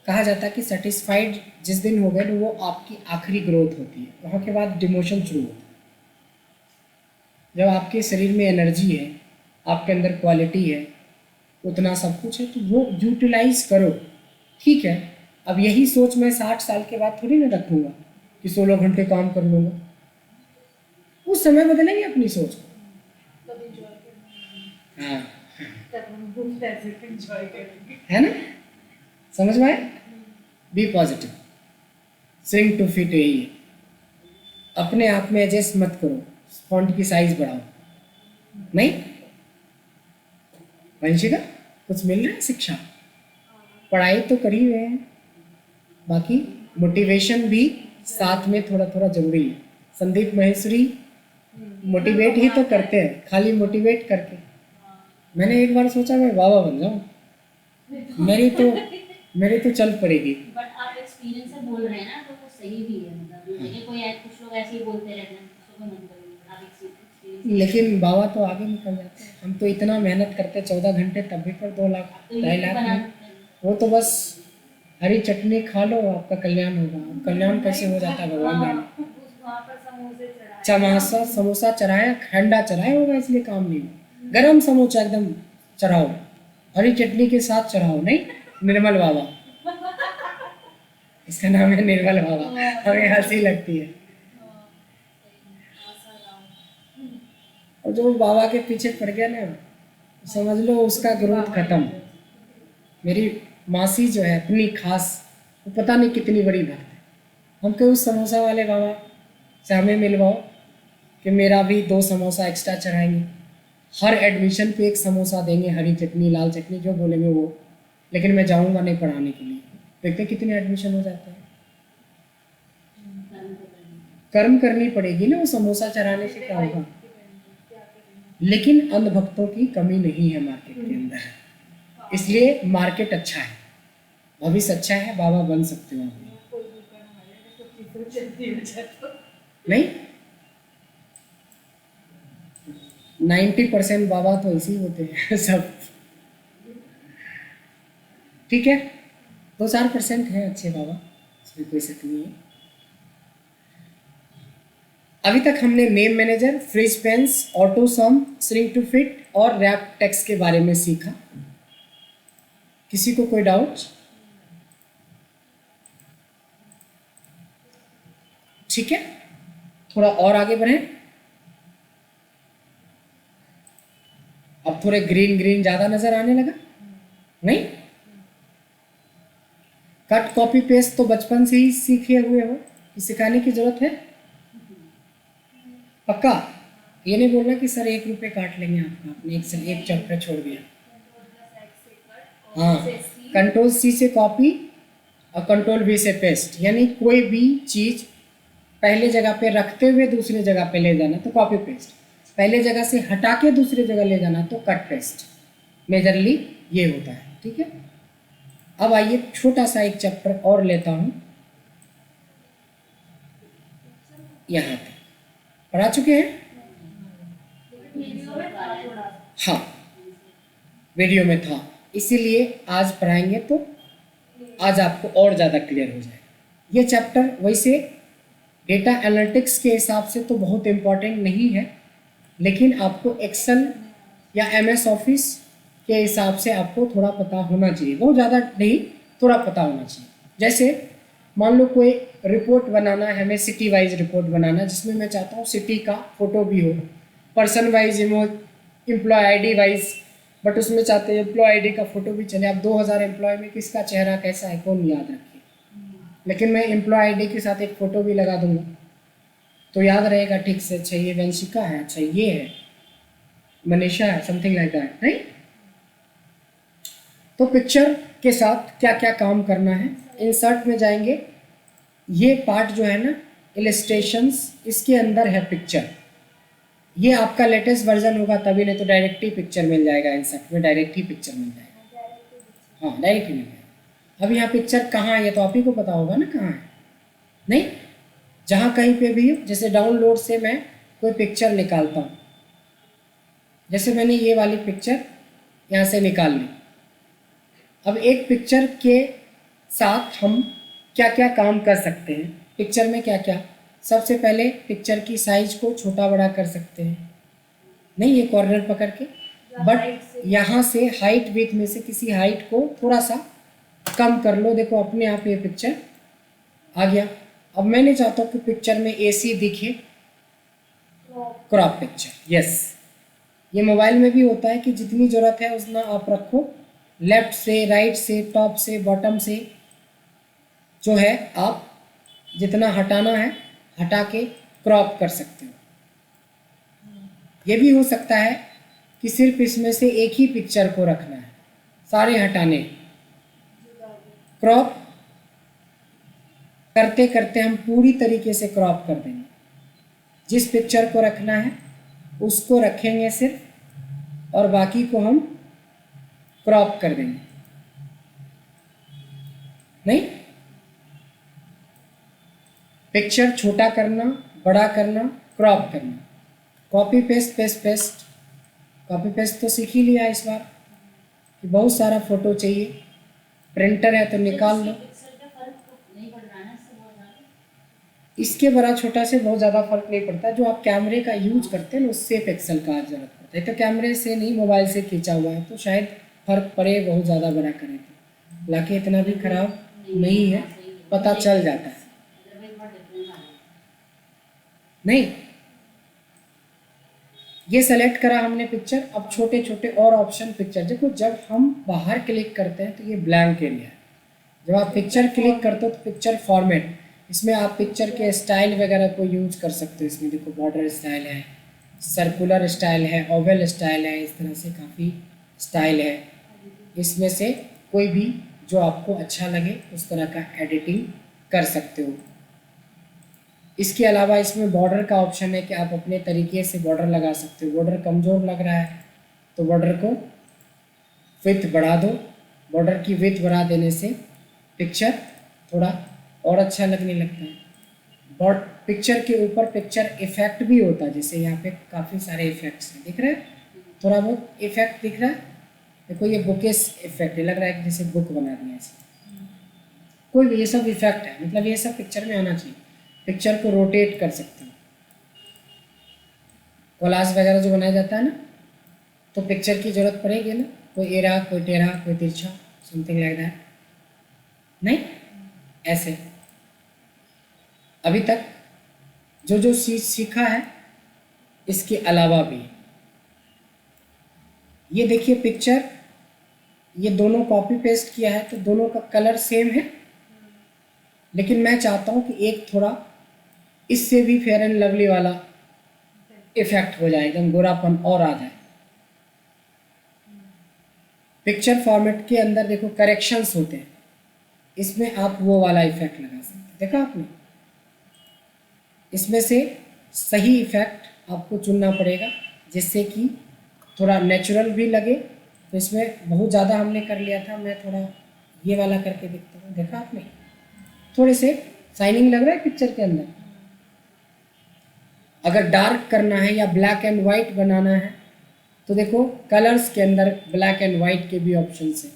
कहा जाता है कि सेटिस्फाइड जिस दिन हो गए तो वो आपकी आखिरी ग्रोथ होती है, वहाँ के बाद डिमोशन शुरू होता है। जब आपके शरीर में एनर्जी है, आपके अंदर क्वालिटी है, उतना सब कुछ है, तो वो यूटिलाइज करो। ठीक है, अब यही सोच मैं 60 साल के बाद थोड़ी ना रखूँगा कि 16 घंटे काम कर लूँगा। उस समय बदलेंगे अपनी सोच को। तब एंजॉय करेंगे, हाँ, तब हम वो पैसे एंजॉय करेंगे। है ना, समझ में आए। Be positive, swing to fit यही है। अपने आप में एडजस्ट मत करो, फॉन्ट की साइज बढ़ाओ। नहीं वंशिका, कुछ मिल रहा है शिक्षा, पढ़ाई तो कर ही रहे हैं, बाकी मोटिवेशन भी साथ में थोड़ा थोड़ा जरूरी है। संदीप महेश्वरी मोटिवेट ही तो करते हैं, खाली मोटिवेट करके। मैंने एक बार सोचा मैं बाबा बन जाऊँ, मेरी तो चल पड़ेगी। बट आप एक्सपीरियंस से बोल रहे हैं ना, तो वो सही भी है। मतलब देखिए कुछ लोग ऐसे ही बोलते रहते हैं, उसको मत करिए, आप एक्सपीरियंस। लेकिन बाबा तो आगे निकल जाते हैं। हम तो इतना मेहनत करते 14 घंटे, तब भी पर 2 लाख तो 2.5 ये लाख बना में। वो तो बस हरी चटनी खा लो, आपका कल्याण होगा। कल्याण कैसे हो जाता है भगवान जाने। वहाँ पर समोसे चढ़ाए, चमासा समोसा चढ़ाया, ठंडा चढ़ाया होगा इसलिए काम नहीं हुआ। गरम समोसा एकदम चढ़ाओ, हरी चटनी के साथ चढ़ाओ। नहीं, निर्मल बाबा, इसका नाम है निर्मल बाबा। हमें हंसी लगती है। और जो बाबा के पीछे पड़ गया ना, समझ लो उसका ग्रोथ खत्म। मेरी मासी जो है अपनी खास, वो पता नहीं कितनी बड़ी भक्त है। हमको उस समोसा वाले बाबा से हमें मिलवाओ कि मेरा भी 2 समोसा एक्स्ट्रा चढ़ाएंगे। हर एडमिशन पे 1 समोसा देंगे, हरी चटनी लाल चटनी जो बोलेंगे वो। लेकिन मैं जाऊंगा नहीं पढ़ाने के लिए। देखते कितने एडमिशन हो जाते हैं। कर्म करनी पड़ेगी ना, वो समोसा चढ़ाने से क्या होगा। लेकिन अंधभक्तों की कमी नहीं है मार्केट के अंदर, इसलिए मार्केट अच्छा है, भविष्य अच्छा है, बाबा बन सकते हो आप। कोई दुकान हमारे तो चीज़ें चलती हो जाता। नहीं, 90% बाबा तो ऐसे ही होते हैं सब। ठीक है, 2-4% है अच्छे बाबा, इसमें कोई शक नहीं है। अभी तक हमने name manager, freeze panes, auto sum, shrink to fit और रैप टेक्स्ट के बारे में सीखा। किसी को कोई डाउट? ठीक है, थोड़ा और आगे बढ़ें। अब थोड़े ग्रीन ग्रीन ज्यादा नजर आने लगा। नहीं, कट कॉपी पेस्ट तो बचपन से ही सीखे हुए हो, सिखाने की जरूरत है? पक्का? ये नहीं बोलना कि सर 1 रुपये काट लेंगे आपका, आपने एक चैप्टर छोड़ दिया। हाँ, कंट्रोल सी से कॉपी और कंट्रोल वी से पेस्ट, यानी कोई भी चीज पहले जगह पे रखते हुए दूसरी जगह पे ले जाना तो कॉपी पेस्ट, पहले जगह से हटा के दूसरी जगह ले जाना तो कट पेस्ट। मेजरली ये होता है। ठीक है, अब आइए छोटा सा एक चैप्टर और लेता हूँ। यहाँ पे पढ़ा चुके हैं? हाँ, वीडियो में था, इसीलिए आज पढ़ाएंगे तो आज आपको और ज़्यादा क्लियर हो जाएगा ये चैप्टर। वैसे डेटा एनालिटिक्स के हिसाब से तो बहुत इम्पॉर्टेंट नहीं है, लेकिन आपको एक्सेल या MS ऑफिस के हिसाब से आपको थोड़ा पता होना चाहिए, बहुत ज़्यादा नहीं, थोड़ा पता होना चाहिए। जैसे मान लो कोई रिपोर्ट बनाना है, हमें सिटी वाइज रिपोर्ट बनाना है, जिसमें मैं चाहता हूँ सिटी का फोटो भी हो, person wise, employee ID wise, but उसमें चाहते हैं एम्प्लॉय ID का फोटो भी चले। आप 2000 एम्प्लॉय में किसका चेहरा कैसा है कौन याद रखे, लेकिन मैं एम्प्लॉय ID के साथ एक फ़ोटो भी लगा दूंगा तो याद रहेगा ठीक से। अच्छा ये वंशिका है, अच्छा ये है मनीषा है, समथिंग लाइक दैट। नहीं, तो पिक्चर के साथ क्या क्या काम करना है, इंसर्ट में जाएंगे। ये पार्ट जो है ना इलस्ट्रेशंस, इसके अंदर है पिक्चर। ये आपका लेटेस्ट वर्जन होगा तभी, नहीं तो डायरेक्ट ही पिक्चर मिल जाएगा। इंसर्ट में डायरेक्ट ही पिक्चर मिल जाएगा। हाँ, डायरेक्ट ही मिल जाएगा। अब यहाँ पिक्चर कहाँ है ये तो आप ही को पता होगा ना कहाँ है, नहीं? जहाँ कहीं पे भी हो, जैसे डाउनलोड से मैं कोई पिक्चर निकालता हूँ, जैसे मैंने ये वाली पिक्चर यहाँ से निकाल ली। अब एक पिक्चर के साथ हम क्या क्या काम कर सकते हैं, पिक्चर में क्या क्या, सबसे पहले पिक्चर की साइज को छोटा बड़ा कर सकते हैं, नहीं ये कॉर्नर पकड़ के, बट यहाँ से हाइट विड्थ में से किसी हाइट को थोड़ा सा कम कर लो, देखो अपने आप ये पिक्चर आ गया। अब मैंने चाहता हूँ कि पिक्चर में एसी दिखे, क्रॉप पिक्चर, यस। ये मोबाइल में भी होता है कि जितनी ज़रूरत है उतना आप रखो, लेफ्ट से, राइट से, टॉप से, बॉटम से जो है आप जितना हटाना है हटा के क्रॉप कर सकते हो। ये भी हो सकता है कि सिर्फ इसमें से एक ही पिक्चर को रखना है, सारे हटाने। क्रॉप करते करते हम पूरी तरीके से क्रॉप कर देंगे, जिस पिक्चर को रखना है उसको रखेंगे सिर्फ, और बाकी को हम क्रॉप कर देंगे, नहीं? पिक्चर छोटा करना, बड़ा करना, क्रॉप करना, copy paste paste paste, copy paste तो सीख ही लिया इस बार कि बहुत सारा फोटो चाहिए, प्रिंटर है तो निकाल लो। पिक्सल का फर्क तो नहीं पड़ रहा है ना इससे बहुत ज़्यादा। इसके बड़ा छोटा से बहुत ज़्यादा फर्क नहीं पड़ता, जो आप कैमरे का यूज करते हैं ना उससे पिक्सल का ज़रूरत पड़ता है। तो कैमरे से नहीं, मोबाइल से खींचा हुआ है तो शायद फर्क पड़े, बहुत ज़्यादा बड़ा करे तो, हालांकि इतना भी खराब नहीं है, पता चल जाता है, अदरवाइज बहुत डिफरेंस आ रहा है। नहीं? ये सेलेक्ट करा हमने पिक्चर। अब छोटे छोटे और ऑप्शन पिक्चर, देखो जब हम बाहर क्लिक करते हैं तो ये ब्लैंक एरिया है, जब आप पिक्चर क्लिक करते हो तो पिक्चर फॉर्मेट, इसमें आप पिक्चर के स्टाइल वगैरह को यूज कर सकते हो। इसमें देखो बॉर्डर स्टाइल है, सर्कुलर स्टाइल है, ओवल स्टाइल है, इस तरह से काफ़ी स्टाइल है। इसमें से कोई भी जो आपको अच्छा लगे उस तरह का एडिटिंग कर सकते हो। इसके अलावा इसमें बॉर्डर का ऑप्शन है कि आप अपने तरीके से बॉर्डर लगा सकते हो। बॉर्डर कमज़ोर लग रहा है तो बॉर्डर को विड्थ बढ़ा दो, बॉर्डर की विड्थ बढ़ा देने से पिक्चर थोड़ा और अच्छा लगने लगता है। पिक्चर के ऊपर पिक्चर इफेक्ट भी होता है, जैसे यहाँ पे काफ़ी सारे इफेक्ट्स हैं, दिख रहा है? थोड़ा बहुत इफेक्ट दिख रहा है, देखो ये बुकेस इफेक्ट लग रहा है कि जैसे बुक बना दिया ऐसे, कोई भी ये सब इफेक्ट है, मतलब ये सब पिक्चर में आना चाहिए। पिक्चर को रोटेट कर सकते हो, कोलाज वगैरह जो बनाया जाता है ना, तो पिक्चर की ज़रूरत पड़ेगी ना, कोई एरा, कोई टेढ़ा, कोई तिरछा, समथिंग लाइक दैट, नहीं? ऐसे अभी तक जो जो सीखा है इसके अलावा भी ये देखिए पिक्चर, ये दोनों कॉपी पेस्ट किया है तो दोनों का कलर सेम है, लेकिन मैं चाहता हूँ कि एक थोड़ा इससे भी फेयर एंड लवली वाला इफेक्ट हो जाए, एकदम गोरापन और आ जाए। पिक्चर फॉर्मेट के अंदर देखो करेक्शंस होते हैं, इसमें आप वो वाला इफेक्ट लगा सकते हैं, देखा आपने? इसमें से सही इफेक्ट आपको चुनना पड़ेगा जिससे कि थोड़ा नेचुरल भी लगे। तो इसमें बहुत ज़्यादा हमने कर लिया था, मैं थोड़ा ये वाला करके देखता हूँ, देखा आपने? थोड़े से शाइनिंग लग रहा है पिक्चर के अंदर। अगर डार्क करना है या ब्लैक एंड वाइट बनाना है तो देखो कलर्स के अंदर ब्लैक एंड वाइट के भी ऑप्शन है।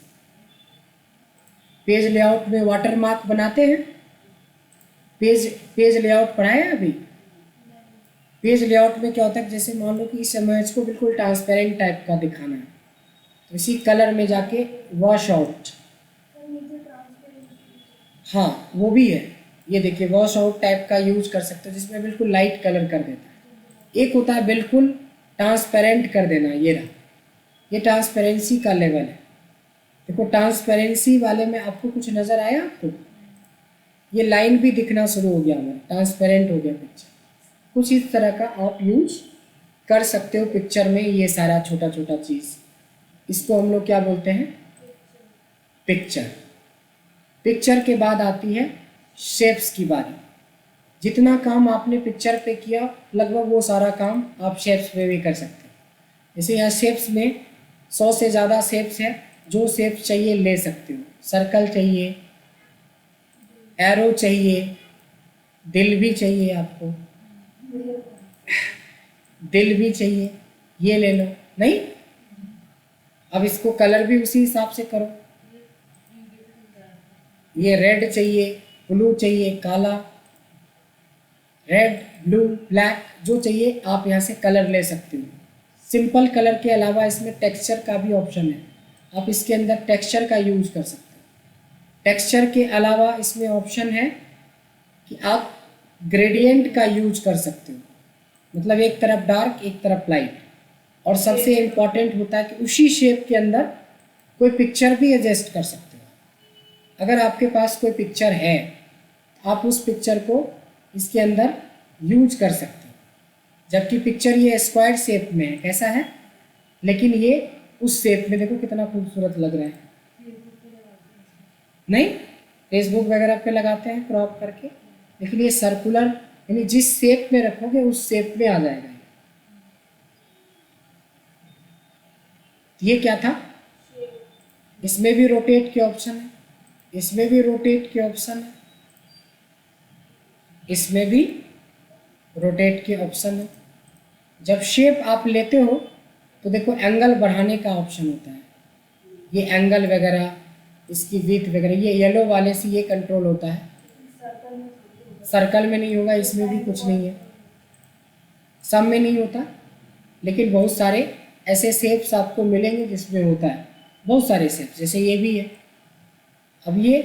पेज लेआउट में वाटर मार्क बनाते हैं, पेज लेआउट पढ़ाया अभी? पेज लेआउट में क्या होता है, जैसे मान लो कि इस इमेज को बिल्कुल ट्रांसपेरेंट टाइप का दिखाना है तो इसी कलर में जाके वॉश आउट, हाँ वो भी है, ये देखिए वॉश आउट टाइप का यूज कर सकते हो जिसमें बिल्कुल लाइट कलर कर देता है। एक होता है बिल्कुल ट्रांसपेरेंट कर देना, ये रहा, ये ट्रांसपेरेंसी का लेवल है। देखो ट्रांसपेरेंसी वाले में आपको कुछ नज़र आया आपको? ये लाइन भी दिखना शुरू हो गया, हमारा ट्रांसपेरेंट हो गया पिक्चर। कुछ इस तरह का आप यूज कर सकते हो पिक्चर में, ये सारा छोटा छोटा चीज़, इसको हम लोग क्या बोलते हैं? पिक्चर। पिक्चर के बाद आती है शेप्स की बारी। जितना काम आपने पिक्चर पे किया लगभग वो सारा काम आप शेप्स पे भी कर सकते हैं। जैसे यहाँ शेप्स में 100 से ज़्यादा शेप्स है, जो शेप चाहिए ले सकते हो। सर्कल चाहिए, एरो चाहिए, दिल भी चाहिए आपको, दिल भी चाहिए, ये ले लो। नहीं, अब इसको कलर भी उसी हिसाब से करो। ये रेड चाहिए, ब्लू चाहिए, काला, रेड, ब्लू, ब्लैक, जो चाहिए आप यहाँ से कलर ले सकते हो। सिंपल कलर के अलावा इसमें टेक्सचर का भी ऑप्शन है, आप इसके अंदर टेक्सचर का यूज कर सकते हो। टेक्सचर के अलावा इसमें ऑप्शन है कि आप ग्रेडियंट का यूज कर सकते हो, मतलब एक तरफ डार्क एक तरफ लाइट। और सबसे इम्पॉर्टेंट होता है कि उसी शेप के अंदर कोई पिक्चर भी एडजस्ट कर सकते हो। अगर आपके पास कोई पिक्चर है, आप उस पिक्चर को इसके अंदर यूज कर सकते हो। जबकि पिक्चर ये स्क्वायर शेप में है, कैसा है, लेकिन ये उस शेप में देखो कितना खूबसूरत लग रहा है। नहीं, फेसबुक वगैरह पे लगाते हैं क्रॉप करके, लेकिन ये सर्कुलर, यानी जिस शेप में रखोगे उस शेप में आ जाएगा। ये क्या था, इसमें भी रोटेट के ऑप्शन है, इसमें भी रोटेट के ऑप्शन है, इसमें भी रोटेट के ऑप्शन है। जब शेप आप लेते हो तो देखो एंगल बढ़ाने का ऑप्शन होता है, ये एंगल वगैरह, इसकी विड्थ वगैरह, ये येलो वाले से ये कंट्रोल होता है। सर्कल में नहीं होगा, इसमें भी कुछ नहीं है, सब में नहीं होता, लेकिन बहुत सारे ऐसे शेप्स आपको मिलेंगे जिसमें होता है, बहुत सारे शेप्स, जैसे ये भी है। अब ये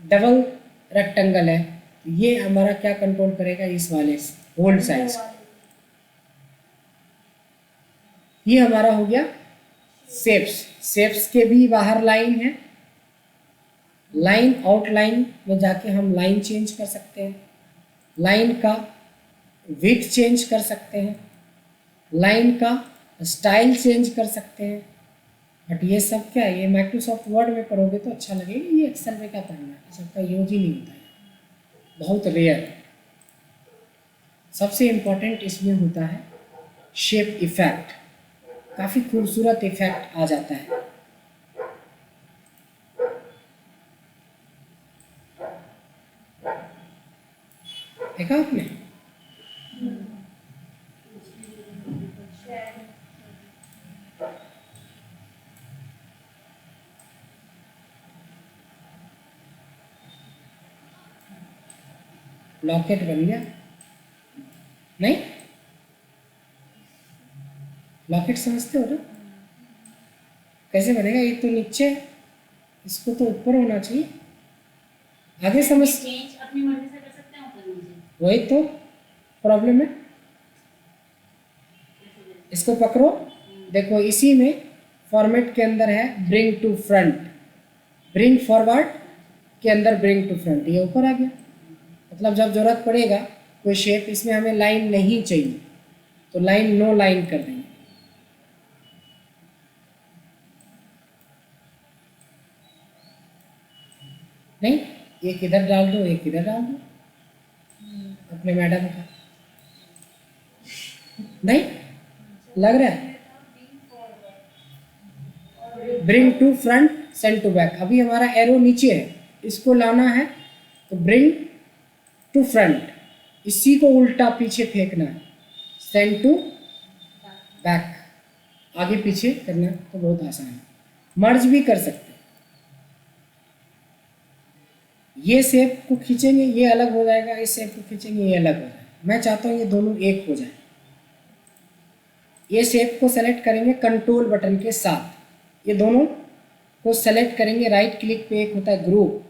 डबल रेक्टेंगल है, तो ये हमारा क्या कंट्रोल करेगा, इस वाले से होल साइज। ये हमारा हो गया शेप्स। शेप्स के भी बाहर लाइन है, लाइन आउटलाइन में जाके हम लाइन चेंज कर सकते हैं, लाइन का विड्थ चेंज कर सकते हैं, लाइन का स्टाइल चेंज कर सकते हैं। बट ये सब क्या है, ये माइक्रोसॉफ्ट वर्ड में पढ़ोगे तो अच्छा लगेगा, ये एक्सेल में क्या पढ़ना है, सबका यूज ही नहीं होता है, बहुत रेयर। सबसे इम्पोर्टेंट इसमें होता है शेप इफेक्ट, काफ़ी खूबसूरत इफेक्ट आ जाता है। देखा आपने, लॉकेट बन गया। नहीं, लॉकेट समझते हो ना, कैसे बनेगा, ये तो नीचे, इसको तो ऊपर होना चाहिए, आगे समझ। चेंज अपनी मर्जी से कर सकते हैं ऊपर नीचे, वही तो प्रॉब्लम है। इसको पकड़ो, देखो इसी में फॉर्मेट के अंदर है bring to front, bring forward के अंदर ब्रिंग टू फ्रंट, ये ऊपर आ गया। मतलब जब जरूरत पड़ेगा कोई शेप, इसमें हमें लाइन नहीं चाहिए तो लाइन नो लाइन कर देंगे। नहीं, एक इधर डाल दो, एक इधर डाल दो, अपने मैडम का। नहीं लग रहा है, bring to front, send to back. अभी हमारा एरो नीचे है, इसको लाना है तो ब्रिंग टू फ्रंट, इसी को उल्टा पीछे फेंकना है, सेंड टू बैक, आगे पीछे करना तो बहुत आसान है। मर्ज भी कर सकते हैं, ये शेप को खींचेंगे ये अलग हो जाएगा, इस शेप को खींचेंगे ये अलग हो जाएगा। मैं चाहता हूँ ये दोनों एक हो जाए। ये शेप को सेलेक्ट करेंगे कंट्रोल बटन के साथ, ये दोनों को सेलेक्ट करेंगे, राइट क्लिक पे एक होता है ग्रुप,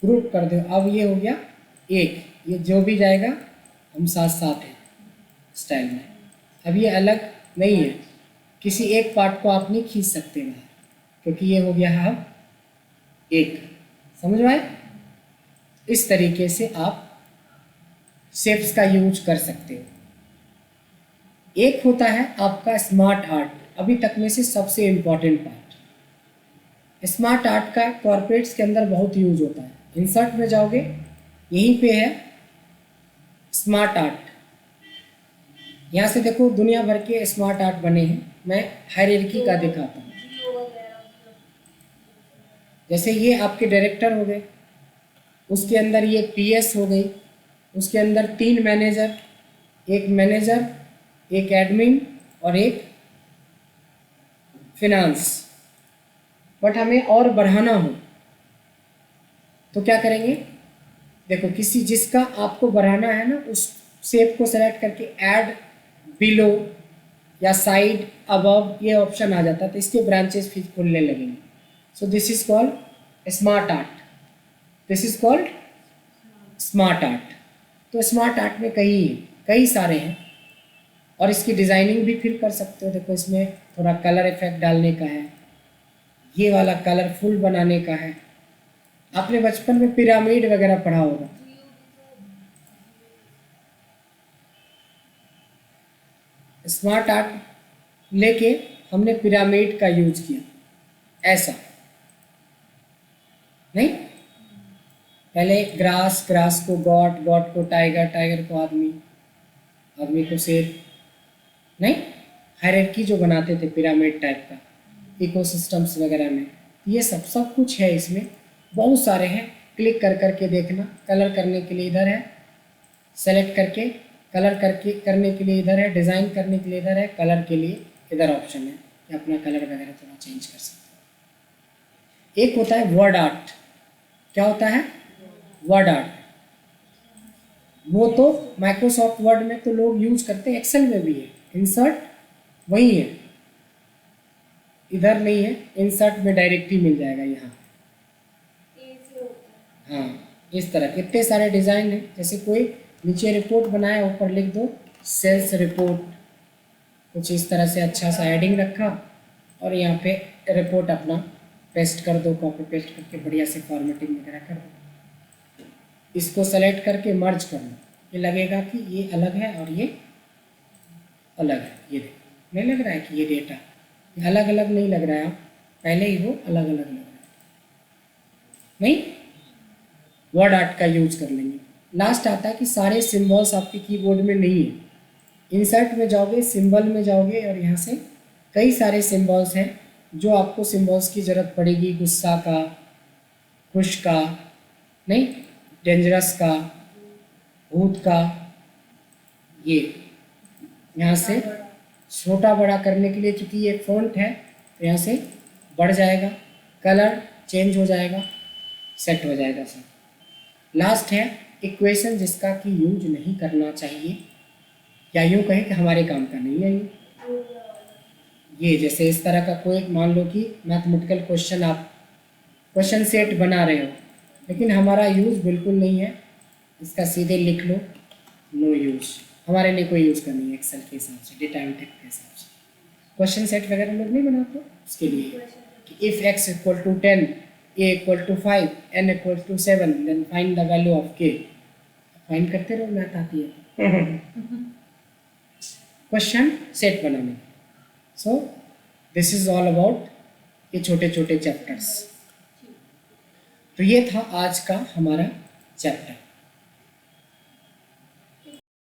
ग्रुप कर दो। अब ये हो गया एक, ये जो भी जाएगा हम साथ साथ हैं स्टाइल में। अब ये अलग नहीं है, किसी एक पार्ट को आप नहीं खींच सकते बाहर, क्योंकि ये हो गया है अब एक। समझ में आए? इस तरीके से आप शेप्स का यूज कर सकते हो। एक होता है आपका स्मार्ट आर्ट, अभी तक में से सबसे इम्पॉर्टेंट पार्ट। स्मार्ट आर्ट का कॉर्पोरेट्स के अंदर बहुत यूज होता है। इंसर्ट में जाओगे, यहीं पे है स्मार्ट आर्ट। यहाँ से देखो दुनिया भर के स्मार्ट आर्ट बने हैं, मैं हायरार्की का दिखाता हूँ। जैसे ये आपके डायरेक्टर हो गए, उसके अंदर ये पीएस हो गई, उसके अंदर 3 मैनेजर, एक मैनेजर, एक एडमिन और एक फिनांस। बट हमें और बढ़ाना हो तो क्या करेंगे? देखो किसी जिसका आपको बढ़ाना है ना, उस शेप को सेलेक्ट करके ऐड बिलो या साइड अबव ये ऑप्शन आ जाता है, तो इसके ब्रांचेस फिर खुलने लगेंगे। सो this is called smart art, this is called smart art. तो स्मार्ट आर्ट में कई सारे हैं और इसकी डिज़ाइनिंग भी फिर कर सकते हो। देखो इसमें थोड़ा कलर इफेक्ट डालने का है, ये वाला कलरफुल बनाने का है। आपने बचपन में पिरामिड वगैरह पढ़ा होगा। स्मार्ट आर्ट लेके हमने पिरामिड का यूज किया, ऐसा नहीं। पहले ग्रास को गॉड, गॉड को टाइगर, टाइगर को आदमी, आदमी को शेर, नहीं, हायरार्की जो बनाते थे पिरामिड टाइप का इकोसिस्टम्स वगैरह में, ये सब कुछ है इसमें। बहुत सारे हैं, क्लिक कर करके देखना। कलर करने के लिए इधर है, सेलेक्ट करके कलर करके करने के लिए इधर है, डिज़ाइन करने के लिए इधर है, कलर के लिए इधर ऑप्शन है कि अपना कलर वगैरह थोड़ा चेंज कर सकते हो। एक होता है वर्ड आर्ट। क्या होता है? Word art. वो तो माइक्रोसॉफ्ट वर्ड में तो लोग यूज करते हैं, एक्सेल में भी है। इंसर्ट वही है, इधर नहीं है, इंसर्ट में डायरेक्ट ही मिल जाएगा यहाँ। हाँ, इस तरह के इतने सारे डिज़ाइन हैं। जैसे कोई नीचे रिपोर्ट बनाया, ऊपर लिख दो सेल्स रिपोर्ट, कुछ इस तरह से अच्छा सा हेडिंग रखा और यहाँ पे रिपोर्ट अपना पेस्ट कर दो, कॉपी पेस्ट करके बढ़िया से फॉर्मेटिंग वगैरह कर दो। इसको सेलेक्ट करके मर्ज कर लो, ये लगेगा कि ये अलग है और ये अलग है। ये देखो नहीं लग रहा है कि ये डेटा ये अलग अलग नहीं लग रहा है, पहले ही वो अलग अलग लग रहा है, नहीं। वर्ड आर्ट का यूज कर लेंगे। लास्ट आता है कि सारे सिंबल्स आपके कीबोर्ड में नहीं है। इंसर्ट में जाओगे, सिंबल में जाओगे और यहाँ से कई सारे सिंबल्स हैं जो आपको सिंबल्स की ज़रूरत पड़ेगी। गुस्सा का, खुश का, नहीं, डेंजरस का, भूत का। ये यहाँ से छोटा बड़ा करने के लिए, चूँकि ये फ़ॉन्ट है तो यहाँ से बढ़ जाएगा, कलर चेंज हो जाएगा, सेट हो जाएगा सब। लास्ट है इक्वेशन, जिसका कि यूज नहीं करना चाहिए, या यूँ कहें कि हमारे काम का नहीं है ये। जैसे इस तरह का कोई, मान लो कि मैथमेटिकल क्वेश्चन, आप क्वेश्चन सेट बना रहे हो, लेकिन हमारा यूज़ बिल्कुल नहीं है, इसका सीधे लिख लो नो यूज़, हमारे लिए कोई यूज़ करनी है एक्सेल के हिसाब से, डेटा एंट्री के हिसाब से। क्वेश्चन सेट वगैरह लोग नहीं बनाते उसके लिए कि if x equal to 10, a equal to 5, n equal to 7, then find the value of k। Find करते रहो, मैथ आती है क्वेश्चन सेट बनाने। So this is all about ये छोटे छोटे चैप्टर्स। तो ये था आज का हमारा चैप्टर।